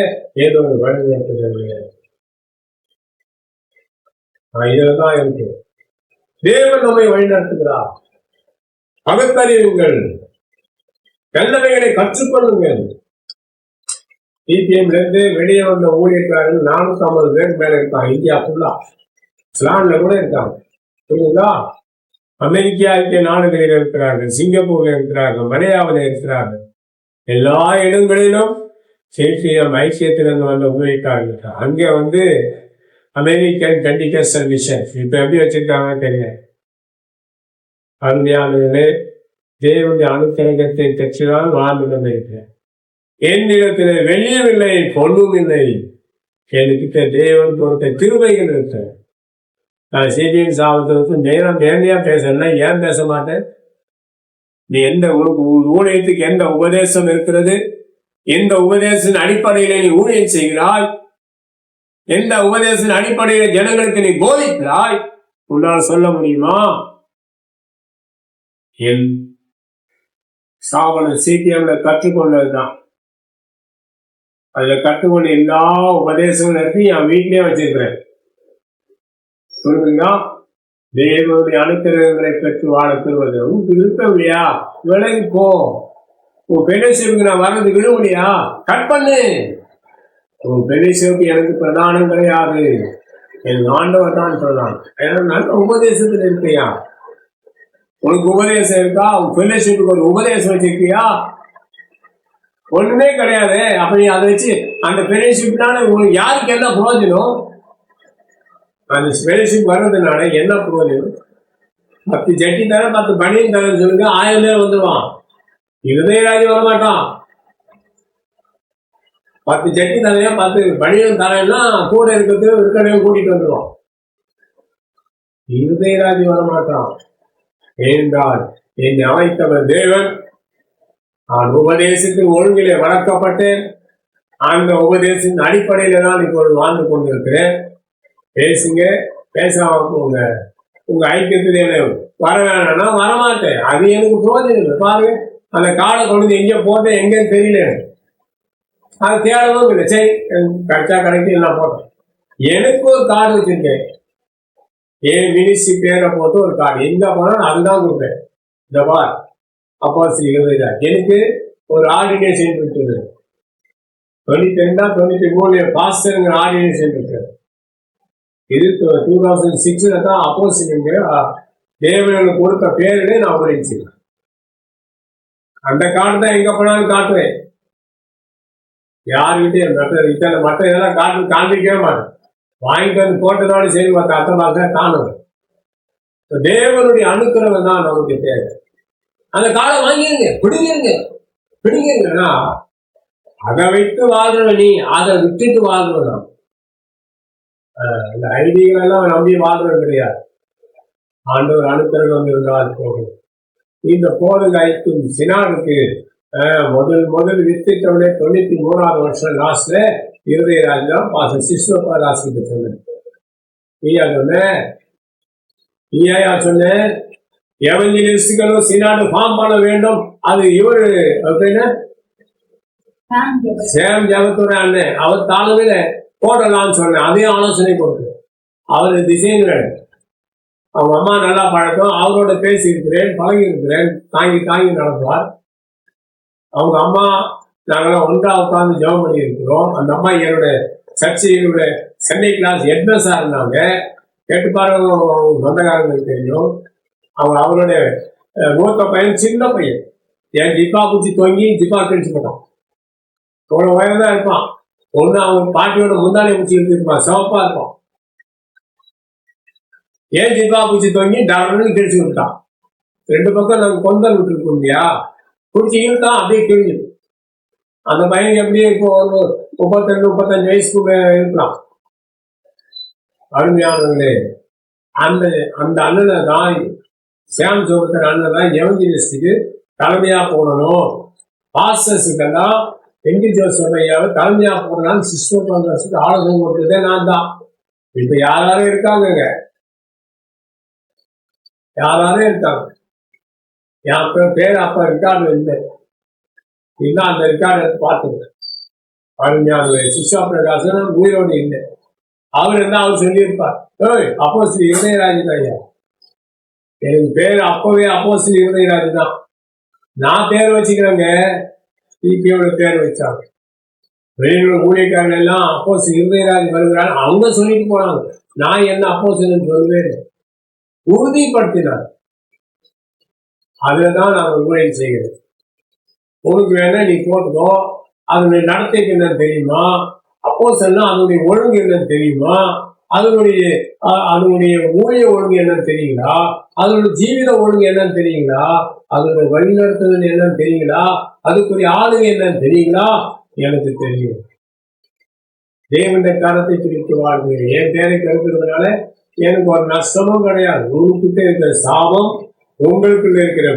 என்னோட வழி நடத்துதல் வேறு. இதுலதான் இருக்கு. தேவன் நம்மை வழி நடத்துகிறார். பகுத்தறிவுங்கள், நல்லவைகளை கற்றுக்கொள்ளுங்கள். டிபிஎம்ல இருந்து வெளியே வந்த ஊழியக்காரர்கள் 450 பேருக்கு மேல இருக்காங்க. இந்தியா ஃபுல்லா, ஸ்லான்ல கூட இருக்காங்க. புரியுங்களா? அமெரிக்கா ஐக்கிய நாடுகளில் இருக்கிறார்கள், சிங்கப்பூர்ல இருக்கிறார்கள், மலையாவில் இருக்கிறார்கள். எல்லா இடங்களிலும் சிபிஎம் ஐக்கியத்திலிருந்து வந்த ஊழியக்காரர்கள். அங்கே அமெரிக்கன் பெண்டிகோஸ்டல் மிஷன் இப்ப எப்படி வச்சிருக்காங்க தெரியும். அருமையானவர்களே, தேவனுடைய அனுக்கிரகத்தை பெற்றுதான் வாழ்ந்து கொண்டிருக்கிறேன். என்னிடத்தில் வெளியும் இல்லை, பொண்ணும் இல்லை. என்கிட்ட தேவன் கொடுத்த கிருபைகள் இருக்கு. நான் சிபிஎம் சாபத்திற்கு நேரடியா பேசுறேன்னா ஏன் பேச மாட்டேன்? நீ எந்த ஊழியத்துக்கு எந்த உபதேசம் இருக்கிறது? எந்த உபதேசத்தின் அடிப்படையில நீ ஊழியம் செய்கிறாய்? எந்த உபதேசத்தின் அடிப்படையில ஜனங்களுக்கு நீ போதிக்கிறாய்? உன்னால் சொல்ல முடியுமா? என் சாவன சிபிஎம்ல கற்றுக்கொண்டதுதான். அதுல கற்றுக்கொண்ட எல்லா உபதேசங்களும் இருக்கு. என் வீட்டிலே வச்சிருக்கிறேன். சொல்லுங்க, தேவனுடைய அனுக்கிரகங்களை பெற்று வாழ பெறுவது விருப்பம் இல்லையா? விலகி போ. உன் பெரியசிவுக்கு நான் வர்றது விரும்பலையா? கட் பண்ணு. உன் பெரியசிவுக்கு எனக்கு பிரதானம் கிடையாது, என் ஆண்டவர் தான் பிரதானம். நல்ல உபதேசத்துல இருக்கியா? உனக்கு உபதேசம் இருக்கா? உன் பெரியசிவுக்கு ஒரு உபதேசம் வச்சிருக்கியா? ஒண்ணுமே கிடையாது. அப்ப நீ அதை வச்சு அந்த பெரியசிப்னால உங்களுக்கு யாருக்கு என்ன பிரயோஜனம்? அந்த பெரியசிப் வர்றதுனால என்ன பிரயோஜனம்? 10 ஜட்டி தர 10 பனியன் தரன்னு சொல்லுங்க, 1000 பேர் வந்துடுவான். இருதயராஜி வரமாட்டான். 10 சட்டி தரையா 10 பணியும் தரேன்னா கூட இருக்கிறது இருக்கடையும் கூட்டிட்டு வந்துடும். இருதயராஜி வரமாட்டான். ஏனென்றால் என்னை அமைத்தவர் தேவன். நான் உபதேசத்தின் ஒழுங்கிலே வளர்க்கப்பட்டேன். அந்த உபதேசத்தின் அடிப்படையில தான் இப்பொழுது வாழ்ந்து கொண்டிருக்கிறேன். பேசுங்க, பேசாம போங்க. உங்க ஐக்கியத்தில் என்ன வர வேணாம்னா வரமாட்டேன். அது எனக்கு போதும் இல்லை. பாருங்க, அந்த காலை கொண்டு எங்கே போட்டேன் எங்கேன்னு தெரியல. அது தேடவும் இல்லை. சரி, கச்சா கடைக்கு நான் போட்டேன். எனக்கு ஒரு கார்டு வச்சிருக்கேன். என் மினிஸ்ட்ரி பேரை போட்டு ஒரு கார்டு. எங்க போனாலும் அதுதான் கொடுப்பேன். இந்த பார் அப்பா ஸ்ரீ இருதயா எனக்கு ஒரு ஆர்டினேஷன் இருக்குது. 92-93 பாஸ்டருங்கிற ஆர்டினேஷன் இருக்கு. இது 2006 தான் அப்போஸ்தலங்க தேவனுக்கு கொடுத்த பேருன்னு நான் உபதேசிக்கிறேன். அந்த கார்டு தான் எங்க போனாலும் காட்டுவேன். யாருக்கிட்டே மற்ற இதெல்லாம் காண்பிக்கவே மாட்டேன். வாங்கிட்டு வந்து போட்டதோடு சரி, மற்ற அர்த்தமாக காணுவேன். தேவனுடைய அனுக்கிரகம் தான் நமக்கு தேவை. அந்த காலை வாங்கிருங்க, பிடிங்க. அதை வைத்து வாழ்றவன் நீ, அதை விட்டுட்டு வாழ்றவன் நான். இந்த ஐடிகள் எல்லாம் நம்பி வாழ்றது கிடையாது. ஆண்டவர் அனுக்கிரகம் இருந்தால் போகும். இந்த போதுங்க ஐக்கும் சினாருக்கு முதல் வித்திட்டவனே 93வது வருஷம் லாஸ்ட்ல இருதயராஜ் தான் பாச சிஸ்வப்பா ராசிக்கு சொன்னேன். நீயா சொன்ன எவஞ்சலிஸ்டுகளும் சினாடு ஃபார்ம் பண்ண வேண்டும். அது இவரு அப்படின்னா சேம் ஜபத்துறை அண்ணன் அவர் தாளவில போடலாம்னு சொன்னேன். அதையும் ஆலோசனை கொடுத்து அவர் டிசைன் அவங்க அம்மா நல்லா பழக்கம். அவரோட பேசி இருக்கிறேன், பழகி இருக்கிறேன். தாங்கி நடப்பார். அவங்க அம்மா நாங்களாம் ஒன்றா உட்கார்ந்து ஜெபம் பண்ணி இருக்கிறோம். அந்த அம்மா என்னோட சர்ச்சையினுடைய சென்னை கிளாஸ் ஹெட்மஸ்டா இருந்தாங்க. கேட்டு பாருங்க, அவங்க சொந்தக்காரங்களுக்கு தெரியும். அவங்களுடைய மூத்த பையன் சின்ன பையன். என் ஜிப்பா குச்சி தொங்கி ஜிப்பா கிழிச்சு போட்டான். அவ்வளோ உயரம் தான் இருப்பான். ஒன்று அவங்க பாட்டியோட முந்தானை குச்சி இருப்பான், சிவப்பா இருப்பான். ஏன் ஜிப்பா குச்சி தொங்கி டர்னு கிழிச்சு விட்டான். 2 பக்கம் நாங்கள் கொந்தல் விட்டுருக்கோம் இல்லையா, குடிச்சு இழுத்தான், அப்படியே கிழிஞ்சு. அந்த பையனுக்கு எப்படியே இப்போ ஒரு 32-35 வயசுக்கு இருக்கலாம். அருமையானவர்களே, அந்த அண்ணனை தான் சேம் ஜோபத்தர் அண்ணன் தான் எவஞ்சலிஸ்டுக்கு தலைமையா போடணும். பாஸ்டர்ஸுக்கெல்லாம் எங்கி ஜோசப் ஐயாவை தலைமையா போடலான்னு சிஸ்டர் ஆலோசனை கொடுத்ததே நான் தான். இப்ப யாரும் இருக்காங்க, என் பேர் அப்ப ரெக்கார்டு இல்லை. இன்னும் அந்த ரெக்கார்டு எடுத்து பார்த்துங்க. அருமையான சிஸ்வா பிரகாசன் உயிரோடு இல்லை. அவர் என்ன அவர் சொல்லியிருப்பார், அப்போ ஸ்ரீ இருதயராஜன் ஐயா, எனக்கு பேர் அப்பவே அப்போ ஸ்ரீ இருதயராஜன் தான். நான் பேர் வச்சுக்கிறேங்க, டிபியோட பேர் வச்சாங்க. வெளியூர் ஊழியக்காரர்கள் எல்லாம் அப்போ ஸ்ரீ இருதயராஜன் வருகிறாங்க. அவங்க சொல்லிட்டு போனாங்க. நான் என்ன அப்போ சொல்லுவேன் உறுதிப்படுத்தினார். அதுதான் நான் ஊழியம் செய்கிறேன். உனக்கு வேணா நீ போட்டுக்கோ. அதனுடைய நடத்தைக்கு என்னன்னு தெரியுமா, அப்போ சொன்னா அதனுடைய ஒழுங்கு என்னன்னு தெரியுமா, அதனுடைய ஊழிய ஒழுங்கு என்னன்னு தெரியுங்களா, அதனுடைய ஜீவித ஒழுங்கு என்னன்னு தெரியுங்களா, அதனுடைய வழிநடத்துதல் என்னன்னு தெரியுங்களா, அதுக்குரிய ஆளுங்க என்னன்னு தெரியுங்களா, எனக்கு தெரியும். தேவனுடைய கரத்தை பிரித்து வாழ்கிறேன். என் பேரை கருத்துறதுனால எனக்கு ஒரு நஷ்டமும் கிடையாது. உங்ககிட்ட இருக்கிற சாபம், உங்களுக்குள்ள இருக்கிற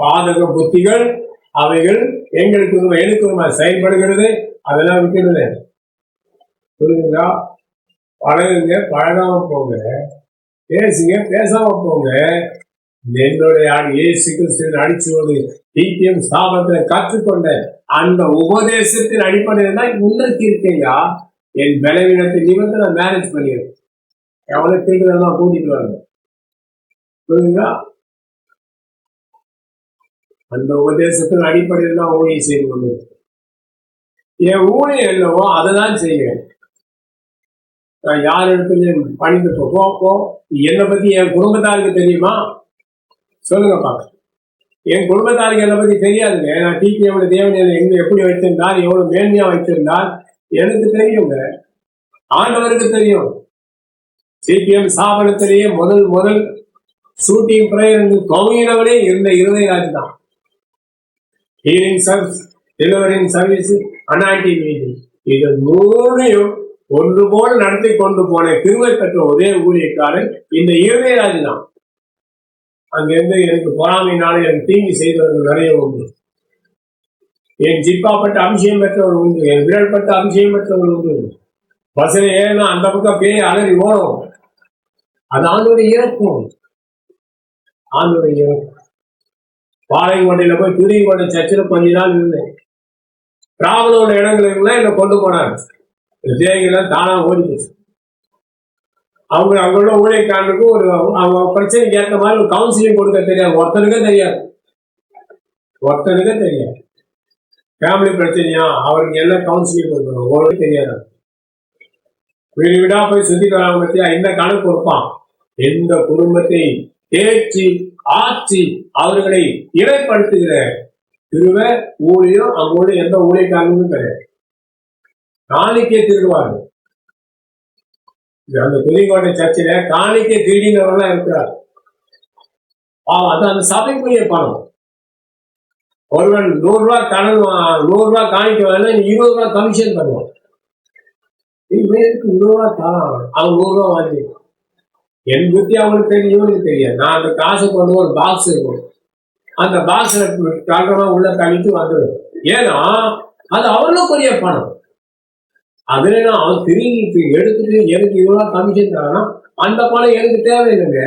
பாதக புத்திகள், அவைகள் எனக்கு செயல்படுகிறது. அதெல்லாம் விட்டுடுது. புரியுதுங்களா? பழகுங்க, பழகாம போங்க. பேசுங்க, பேசாம போங்க. என்னுடைய இயேசு கிறிஸ்துவின் அடிச்சுவது டிபிஎம் ஸ்தாபனத்தில் கற்றுக்கொண்ட அந்த உபதேசத்தின் அடிப்படையில் தான் இன்னைக்கு இருக்கேயா. என் பலவீனத்தை நிமிர்ந்து நான் மேனேஜ் பண்ணிடுறேன். எவ்வளவு கேட்குறதெல்லாம் கூட்டிட்டு வரேன். புரியுதுங்களா? அந்த உபதேசத்தின் அடிப்படையில் தான் ஊழியம் செய்து கொண்டு என் ஊழியம் என்னவோ அதை தான் செய்கிறேன். நான் யார் இடத்துலையும் பணிந்து போ. என்னை பத்தி என் குடும்பத்தாருக்கு தெரியுமா? சொல்லுங்க பாக்க. என் குடும்பத்தாருக்கு என்னை பத்தி தெரியாதுங்க. நான் டிபிஎம் தேவன் எங்க எப்படி வைத்திருந்தால், எவ்வளவு மேன்மையா வைத்திருந்தால் எனக்கு தெரியுங்க. ஆண்டவருக்கு தெரியும். டிபிஎம் ஸ்தாபனத்திலேயே முதல் ஷூட்டிங் பிரேயர் துவங்கினவரே இருந்த இருதயராஜ் தான். Healing service, delivering service, anointing meeting, இது மூணையும் ஒன்று போல நடத்தி கொண்டு போன கிருபை பெற்ற ஒரே ஊழியக்காரன் இந்த இருதயராஜ் தான். அங்கிருந்து எனக்கு பொறாமையினால எனக்கு தீங்கு செய்தவர்கள் நிறைய உண்டு. என் ஜிப்பாப்பட்ட அபிஷேகம் பெற்றவர் உண்டு, என் விரல்பட்ட அபிஷேகம் பெற்றவர் உண்டு. பஸ்ல ஏன்னா அந்த பக்கம் பேய் அலறி ஓடும். அது ஆண்டோடைய இறக்கும், ஆண்டோடைய இறக்கும். பாளையங்கோட்டையில போய் துணியங்கோட்டை சர்ச்சில் கொஞ்ச நாள் இருந்தேன். டிராவல் உள்ள இடங்களுக்கு என்ன கொண்டு போனாங்க. தேவைகள்லாம் தானா ஓடிச்சு. அவங்க அவங்களோட ஊழியக்காரனுக்கு ஒரு அவங்க பிரச்சனைக்கு ஏற்ற மாதிரி ஒரு கவுன்சிலிங் கொடுக்க தெரியாது. ஒருத்தனுக்கே தெரியாது, ஒருத்தனுக்கே தெரியாது. ஃபேமிலி பிரச்சனையா அவருக்கு என்ன கவுன்சிலிங் கொடுக்கணும் உங்களுக்கு தெரியாது. வீடு வீடா போய் சுத்தி வராம பத்தியா இந்த கணக்கு கொடுப்பான். எந்த குடும்பத்தை தேய்ச்சி ஆட்சி அவர்களை இடைப்படுத்துகிற திருவ ஊழியம் அங்கோடு எந்த ஊழியக்காரங்களும் கிடையாது. காணிக்கை திருடுவார்கள். அந்த புலிங்கோட்டை சர்ச்சில காணிக்கை திருடினவர்களாம் இருக்கிறார். அது அந்த சபைக்குரிய பணம். ஒருவன் 100 ரூபாய் கடன் 100 ரூபாய் காணிக்க வேணா 20 ரூபாய் கமிஷன் பண்ணுவான். இவனுக்கு 20 ரூபாய் தரான், அவன் 100 ரூபாய் வாங்கி. என் புத்தி அவனுக்கு தெரியும், இவனுக்கு தெரியாது. நான் அந்த காசு கொண்டு ஒரு பாக்ஸ் இருக்கும், அந்த பாக்ஸ்ல கட்டணமா உள்ள தள்ளிட்டு வந்துடும். ஏன்னா அது அவனுக்குரிய பணம். அதுல நான் அவன் திரும்பி எடுத்துட்டு எனக்கு இவ்வளவு கமிஷன் தரானா அந்த பணம் எனக்கு தேவையில்லைங்க.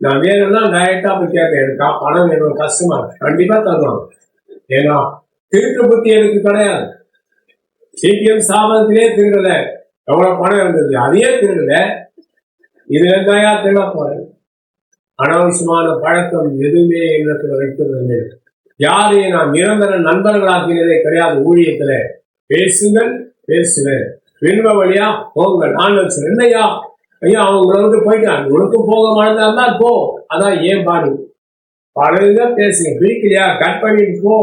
நான் வேணும்னா டைரக்டா போய் கேட்பேன், எனக்கு பணம் வேணும், கஷ்டமா கண்டிப்பா தருவாங்க. ஏன்னா திருட்டு புத்தி எனக்கு கிடையாது. சீக்கிரம் சாபத்திலே திருடல, எவ்வளவு பணம் இருந்தது அதையே திருடல. இது இருந்தாயா திருட போறேன். அனாவசியமான பழக்கம் எதுவுமே எண்ணத்துல வைக்கிறது. யாரையும் நான் நிரந்தர நண்பர்களாக்கினதே கிடையாது. ஊழியத்துல பேசுங்கள், பேசுவேன். விண்வ வழியா போங்கள். நான் என்னையா ஐயா அவன் உங்களை விட்டு போயிட்டான், உனக்கும் போக மாட்டா போ. அதான் ஏன் பாடு பழகுங்க, பேசுங்க. பிடிக்கலையா கட் பண்ணிட்டு போ.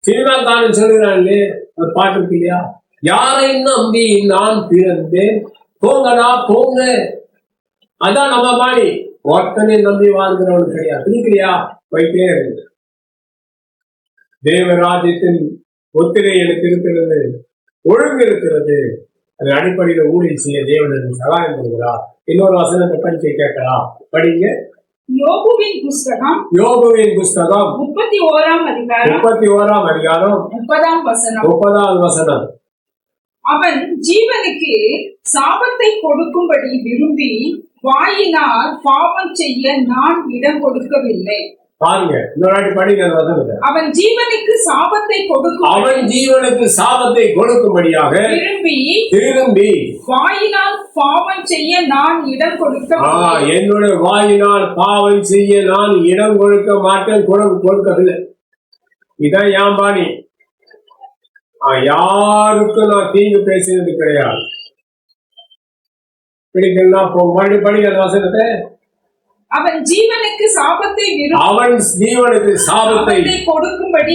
சினிமா காரன் சொல்லுறாங்களே ஒரு பாட்டு இருக்கு இல்லையா, யாரை நம்பி நான் பிறந்தேன், போங்கடா போங்க. அதான் நம்ம பாடி. ஒருத்தனை நம்பி வாழ்கிறவன் கிடையாது. பிடிக்கலையா போயிட்டே இருக்கு. தேவராஜ்யத்தின் ஒத்திகை எனக்கு இருக்கிறது, ஒழுங்கு இருக்கிறது. அதன் அடிப்படையில் ஊழியர் செய்ய தேவன் எனக்கு சகாயம் பண்ணுகிறார். இன்னொரு வசனத்தை படிச்சு கேட்கலாம், படிங்க.
யோபுவின் புஸ்தகம்
31ஆம் அதிகாரம் 30ஆம் வசனம்.
அவன் ஜீவனுக்கு சாபத்தை கொடுக்கும்படி விரும்பி வாயினால் பாவம் செய்ய நான் இடம் கொடுக்கவில்லை.
பாருங்க, இன்னொரு படிங்க அந்த வசனத்தை.
அவன் ஜீவனுக்கு சாபத்தை கொடுக்கும்படியாக விரும்பி வாயினால் பாவம் செய்ய நான் இடம் கொடுக்கவில்லை.
என்னுடைய வாயினால் பாவம் செய்ய நான் இடம் கொடுக்க மாட்டேன், கொடுக்கவில்லை. இதான் என் பாணி. யாருக்கும் நான் தீங்கு பேசினது கிடையாது. பிடிக்கலன்னா மறுபடியும் படிங்க அந்த வசனத்தை.
அவன் ஜீவனுக்கு சாபத்தை கொடுக்கும்படி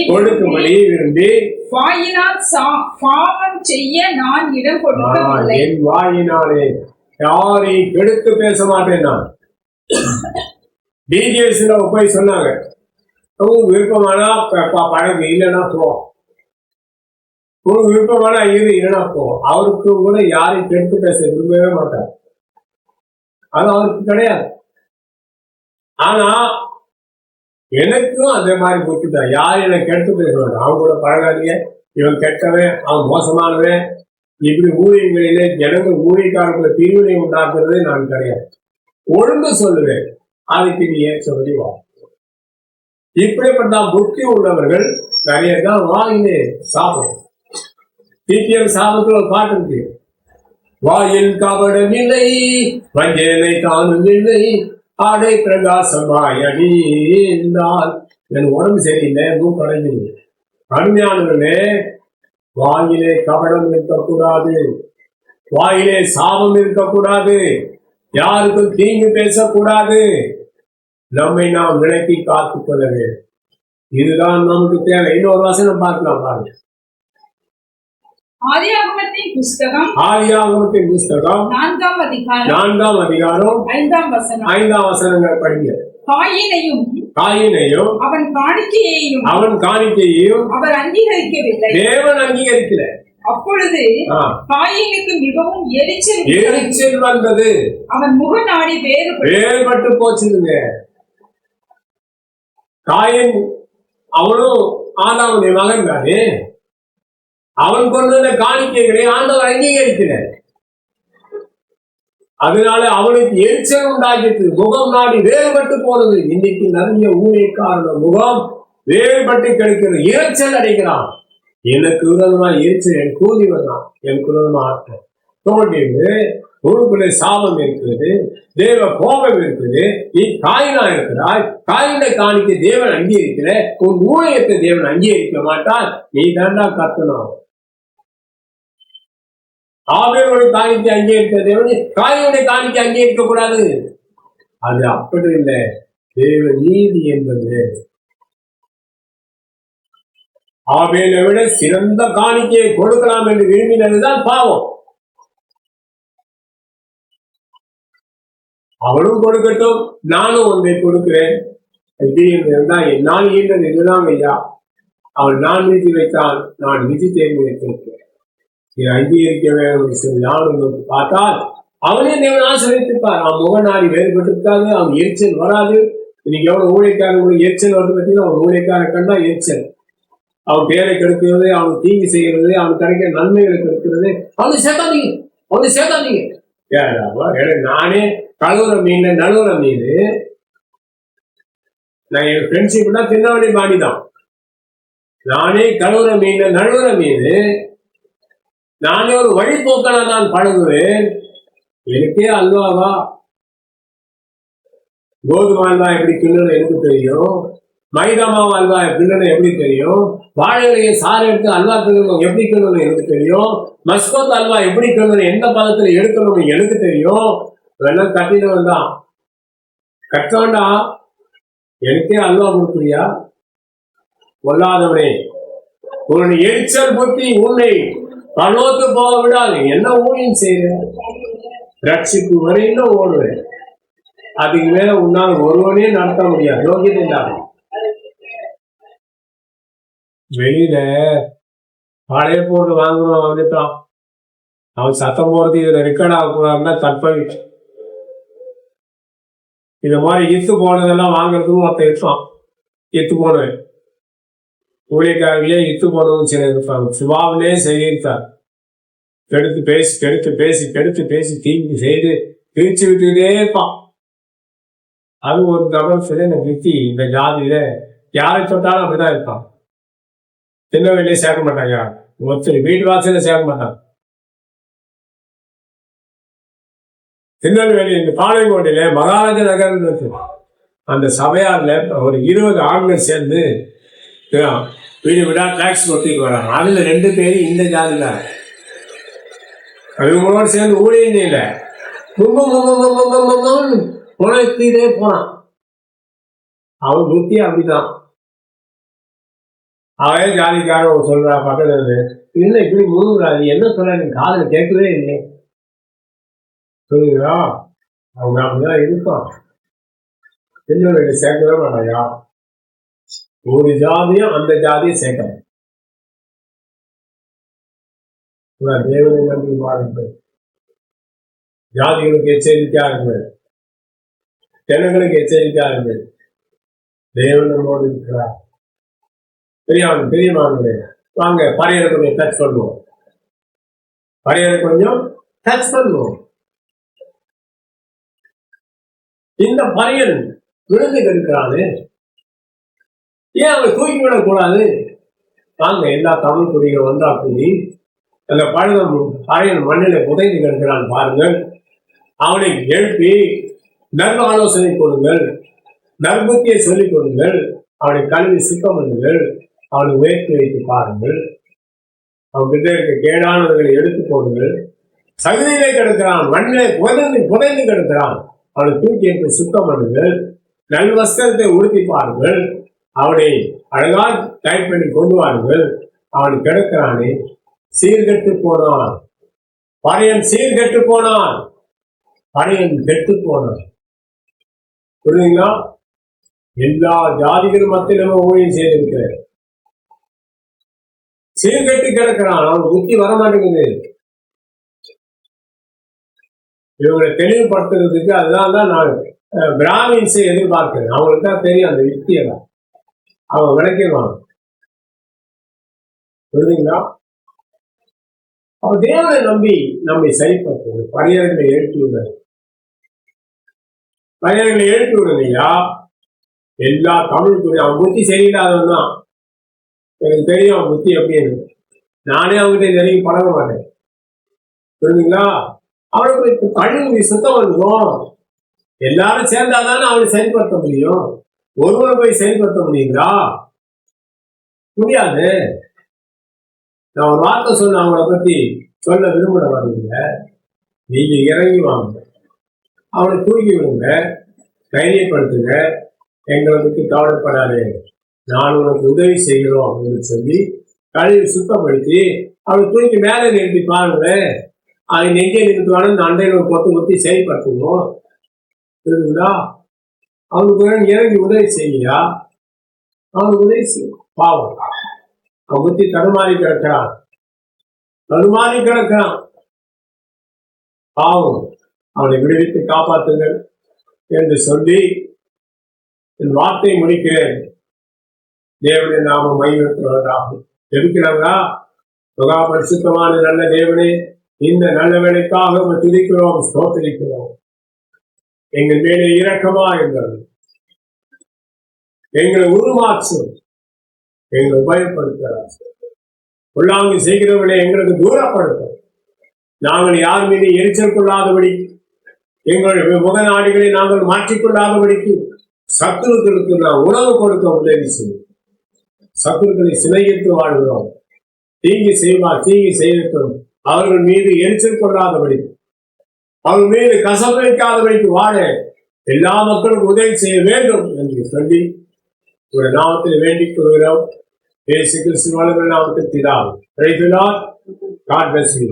விரும்பி
வாயினால் பாவம் செய்ய நான் இடம் கொடுக்கவில்லை.
என் வாயினாலே யாரையும் கெடுத்து பேச மாட்டேன். நான் டிஜிஎஸ்ல போய் சொன்னாங்க, விருப்பமானா பழகு, இல்லைன்னா போ. உங்களுக்கு விருப்பமானா இது, இல்லைன்னா போ. அவருக்கு கூட யாரையும் கெடுத்து பேச விரும்பவே மாட்டார். அது அவருக்கு கிடையாது. ஆனா எனக்கும் அதே மாதிரி புத்திதான். யாரும் எனக்கு கெடுத்து பேச மாட்டேன். அவங்க கூட பழகாதீங்க, இவன் கெட்டவன், அவன் மோசமானவன், இப்படி ஊழியர்களிலே ஜனங்கள் ஊழியக்காரர்களை பிரிவினை உண்டாக்குறதே நான் கிடையாது. ஒழுங்கு சொல்லுவேன், அதுக்கு நீ ஏன் சொல்லி வா. இப்படிப்பட்ட புத்தி உள்ளவர்கள் நிறைய தான் வாயிலே சாப்பிடும். டிடிஎம் சாபத்தில் ஒரு பாட்டு இருக்கு. வாயில் கபடம் இல்லை, வஞ்சனை தானும் இல்லை, ஆடை பிரகாசமாய் அணிந்தால். என் உடம்பு சரியில்லை, மூக்கடைஞ்சிருது. அருமையானவர்களே, வாயிலே கபடம் இருக்கக்கூடாது, வாயிலே சாபம் இருக்கக்கூடாது, யாருக்கும் தீங்கு பேசக்கூடாது. நம்மை நாம் விலக்கி காத்துக் கொள்ள வேண்டும். இதுதான் நமக்கு தேவை. இன்னொரு வசனம் பார்க்கலாம் பாருங்க.
ஆதியாகமத்தின் புஸ்தகம்
4ஆம் அதிகாரம் 5ஆம் வசனங்கள் படிங்க. காயினையும் அவன் காணிக்கையையும்
அவர் அங்கீகரிக்கவில்லை.
தேவன் அங்கீகரிக்கல.
அப்பொழுது காயினுக்கு மிகவும்
எரிச்சல் வந்தது.
அவன் முகநாடி
வேறுபட்டு போச்சுங்க. காயின் அவனும் ஆதாமுடைய மகன் தானே. அவன் கொண்டு வந்த காணிக்கைகளை ஆண்டவர் அங்கீகரிக்கிறார். அதனால அவனுக்கு எரிச்சல் உண்டாக்கிட்டு முகம் நாடி வேறுபட்டு போனது. இன்னைக்கு நிறைய ஊழியக்காரன முகம் வேறுபட்டு கிடைக்கிறது. எரிச்சல் அடைக்கிறான். எனக்கு விரோதமா எரிச்சல், என் கூலி வந்தான், எனக்கு விரோதமா ஆட்டம் தோண்டிட்டு உங்களுக்குள்ளே சாபம் இருக்கிறது, தேவ கோபம் இருக்குது. நீ காயினா இருக்கிறாய். காயினை காணிக்க தேவன் அங்கீகரிக்கிற, உன் ஊழியத்தை தேவன் அங்கீகரிக்க மாட்டான். நீ தாண்டா கத்தணும். ஆவேனுடைய காணிக்கை அங்கீகரிக்க தேவன் காயினுடைய காணிக்கை அங்கீகரிக்க கூடாது. அது அப்படி இல்லை. தேவ நீதி என்பது ஆவேனை விட சிறந்த காணிக்கையை கொடுக்கலாம் என்று விரும்பினதுதான் பாவம். அவளும் கொடுக்கட்டும், நானும் ஒன்றை கொடுக்கிறேன். நான் ஈண்டது இதுதான் ஐயா. அவள் நான் விதி வைத்தான், நான் விதி தேர்வு வைத்திருக்கிறேன். இதை அங்கீகரிக்க வேண்டும். நானும் பார்த்தால் அவனே தேவன் ஆசிரியத்திருப்பார். அவன் முகநாடி வேறுபட்டிருக்காது, அவன் எரிச்சல் வராது. இன்னைக்கு எவ்வளவு ஊழியக்காரன் எரிச்சல் வருது பார்த்தீங்கன்னா, அவன் ஊழியக்காரன் கண்டா எரிச்சல். அவன் பேரை கெடுக்கிறது, அவன் தீங்கு செய்கிறது, அவன் கிடைக்கிற நன்மைகளை கெடுக்கிறது. அவனை சேர்த்தாதீங்க. நானே கழுவுற மீன் நழுவுற மீன். நான் என் ஃப்ரெண்ட்ஷிப்னா தின்னவழி பாணிதான். நானே கழுவுற மீன் நழுவுற மீன். நானே ஒரு வழிபோக்கனா நான் பழகுவேன். எனக்கே அல்வாவா கோதுமை அல்வா எப்படி கிண்ணணும் எனக்கு தெரியும். மைதாமாவு அல்வா கிண்ணணும் எப்படி தெரியும். வாழையிலேயே சாறு எடுத்து அல்வா கிண்ணணும் எப்படி கிண்ணணும் எனக்கு தெரியும். மஸ்கோத் அல்வா எப்படி கிண்ணணும், எந்த பதத்துல எடுக்கணும் எனக்கு தெரியும். இதெல்லாம் கட்டினவன் தான். கட்டவன்டா எனக்கே அல்வா கொடுக்குறியா? கொல்லாதவனே, உன்னுடைய எரிச்சல் புத்தி உன்னை பணோத்து போக விடாது. என்ன ஊழியம் செய்ய ரட்சிப்பு வரையில ஓடுவேன். அதுக்கு மேல உன்னால் ஒருவனே நடத்த முடியாது. யோகியதை வெளியில பழைய போட்டு வாங்கணும் வந்துட்டான். அவன் சத்தம் போறது இதுல ரெக்கார்ட் ஆகக்கூடாதுன்னா தற்பவி. இந்த மாதிரி இத்து போனதெல்லாம் வாங்குறதுக்கும் ஒருத்தன் இருப்பான். இத்து போனவன் ஊழியக்காரர்களே இத்து போனதும் சில இருப்பாங்க. சுபாவிலே செய்திருத்தார். கெடுத்து பேசி தீங்கு செய்து பிரிச்சு விட்டுட்டே இருப்பான். அது ஒரு நபர் சில வித்தி இந்த ஜாதியில யாரை தொட்டாலும் அப்படிதான் இருப்பான். திருநெல்வேலியே சேர்க்க மாட்டாங்க. ஒருத்தர் வீட்டு வாசல சேர்க்க மாட்டாங்க. திருநெல்வேலி இந்த பாளையங்கோட்டையில மகாராஜ நகர் இருக்கு. அந்த சபையார்ல ஒரு 20 ஆண்கள் சேர்ந்து வீடு விடா டாக்ஸ் கொட்டிட்டு வராங்க. அதுல 2 பேர் இந்த ஜாதியில அவங்களோட சேர்ந்து ஊழியம் இல்லை. உணர்த்திட்டே போனான். அவன் புத்தி அப்படிதான். அவன் ஜாதிக்கார சொல்றா பக்கத்துல இல்லை இப்படி முழுங்குறாது என்ன சொல்ற, நீ காதல கேட்கவே இல்லை சொல்லுங்களா. அவங்க அப்படிதான் இருப்பான். என்னோட சேர்க்கவே மாட்டாயா. ஒரு ஜாதியும் அந்த ஜாதியும் சேர்க்கணும். தேவனை நம்பி வாருங்கள். ஜாதிகளுக்கு எச்சரிக்கையாருங்கள், ஜனங்களுக்கு எச்சரிக்கையாருங்கள். தேவன் நம்மோடு இருக்கிறார். பெரியமானே வாங்க பறையரை கொஞ்சம் டச் பண்ணுவோம். இந்த பறையன் விழுந்து கெடுக்கிறானு, ஏன் அவனை தூக்கி விடக்கூடாது? வாங்க எல்லா தமிழ் குடிகள் ஒன்றா கூடி அந்த பறையன் மண்ணில புதைந்து கிடக்கிறான் பாருங்கள். அவனை எழுப்பி நர்ம ஆலோசனை கொடுங்கள், நற்புத்தியை சொல்லிக் கொடுங்கள், அவனை கல்வி சுத்தம் பண்ணுங்கள், அவனை உயர்த்தி வைத்து பாருங்கள். அவன்கிட்ட இருக்க கேடானவர்களை எடுத்து போடுங்கள். சகுதியிலே கிடக்கிறான், மண்ணிலே புதைந்து கிடக்கிறான், அவனை தூக்கி எடுத்து சுத்தம் பண்ணுங்கள். நல் வஸ்திரத்தை உடுத்தி பாருங்கள், அவனை அழகாக டைப் பண்ணி கொண்டு வாருங்கள். அவன் கிடக்கிறானே சீர்கெட்டு போனான். பறையன் சீர்கெட்டு போனான். பறையன் கெட்டு போனான். புரியுதுங்களா? எல்லா ஜாதிகள் மத்தியிலும் ஊழியம் செய்திருக்கிறார். சீர்கட்டி கிடக்கிறான், அவன் புத்தி வரமாட்டேங்குது. இவங்களை தெளிவுபடுத்துறதுக்கு அதுதான் தான் நான் பிராமின்ஸை எதிர்பார்க்கிறேன். அவங்களுக்கு தான் தெரியும் அந்த யுக்தியெல்லாம், அவங்க விளக்கிடுவாங்க. புரியுதுங்களா? அப்ப தேவனை நம்பி நம்மை சரிப்படுத்துவது. பழையர்களை எழுப்பி விடுறது, பழையர்களை எழுப்பி விடுங்கய்யா. எல்லா தமிழ் துறை அவன் புத்தி சரியில்லாதவன் தான். எனக்கு தெரியும் அவன் புத்தி எப்படின்னு. நானே அவங்ககிட்ட நெருங்கி பழக மாட்டேன். புரியுதுங்களா? அவனுக்கு கழிவு சுத்தம் பண்ணுவோம். எல்லாரும் சேர்ந்தாதானே அவனை சரிப்படுத்த முடியும். ஒருவரை போய் செயல்படுத்த முடியுங்களா? முடியாது. நான் ஒரு வார்த்தை சொன்ன அவங்கள பத்தி சொல்ல விரும்புற வரீங்க. நீங்க இறங்கி வாங்க, அவனை தூக்கி விடுங்க, தைரியப்படுத்துங்க. எங்களை பற்றி கவலைப்படாது, நான் உனக்கு உதவி செய்கிறோம் அப்படின்னு சொல்லி கழிவு சுத்தப்படுத்தி அவனை தூக்கி மேலே நிறுத்தி பாருங்களேன். அவன் நெஞ்சை நிறுத்துவானு அந்த அண்டையில கொத்து கொத்தி செயல்படுத்தணும். புரியுதுங்களா? அவனுக்கு இறங்கி உதவி செய்யா, அவனுக்கு உதவி செய்யும். பாவம், அவன் புத்தி தடுமாறி கிடக்கிறான், தடுமாறி கிடக்கிறான். பாவம், அவனை விடுவித்து காப்பாற்றுங்கள் என்று சொல்லி என் வார்த்தை முடிக்கிறேன். தேவனை நாம மையப்படுவதாகும். இருக்கிறாங்களா? மகா பரிசுத்தமான நல்ல தேவனே, இந்த நல்ல வேலைக்காக துதிக்கிறோம், ஸ்தோத்திரிக்கிறோம். எங்கள் மேலே இரக்கமா இருந்தது, எங்களை உருமாற்றும், எங்களை உபயோகப்படுத்துகிறார். உள்ளாங்கு செய்கிறவர்களை எங்களுக்கு தூரப்படுத்தும். நாங்கள் யார் மீது எரிச்சல் கொள்ளாதபடி, எங்களுடைய முகநாடிகளை நாங்கள் மாற்றிக்கொள்ளாதபடிக்கு சத்துருக்களுக்கு நாம் உணவு கொடுக்க உதவி செய்யும். சத்துருக்களை சிநேகித்து வாழ்கிறோம். தீங்கு செய்யட்டும், அவர்கள் மீது எரிச்சல் கொள்ளாதபடி, அவர்கள் மீது கசப்பு வைக்காதபடிக்கு வாழ எல்லா மக்களுக்கும் உதவி செய்ய வேண்டும் என்று சொல்லி ஒரு நாமத்தில் வேண்டிக் கொள்கிறோம். இயேசு கிறிஸ்துவின் நாமத்தில் பிதாவே. Praise the Lord. God bless you.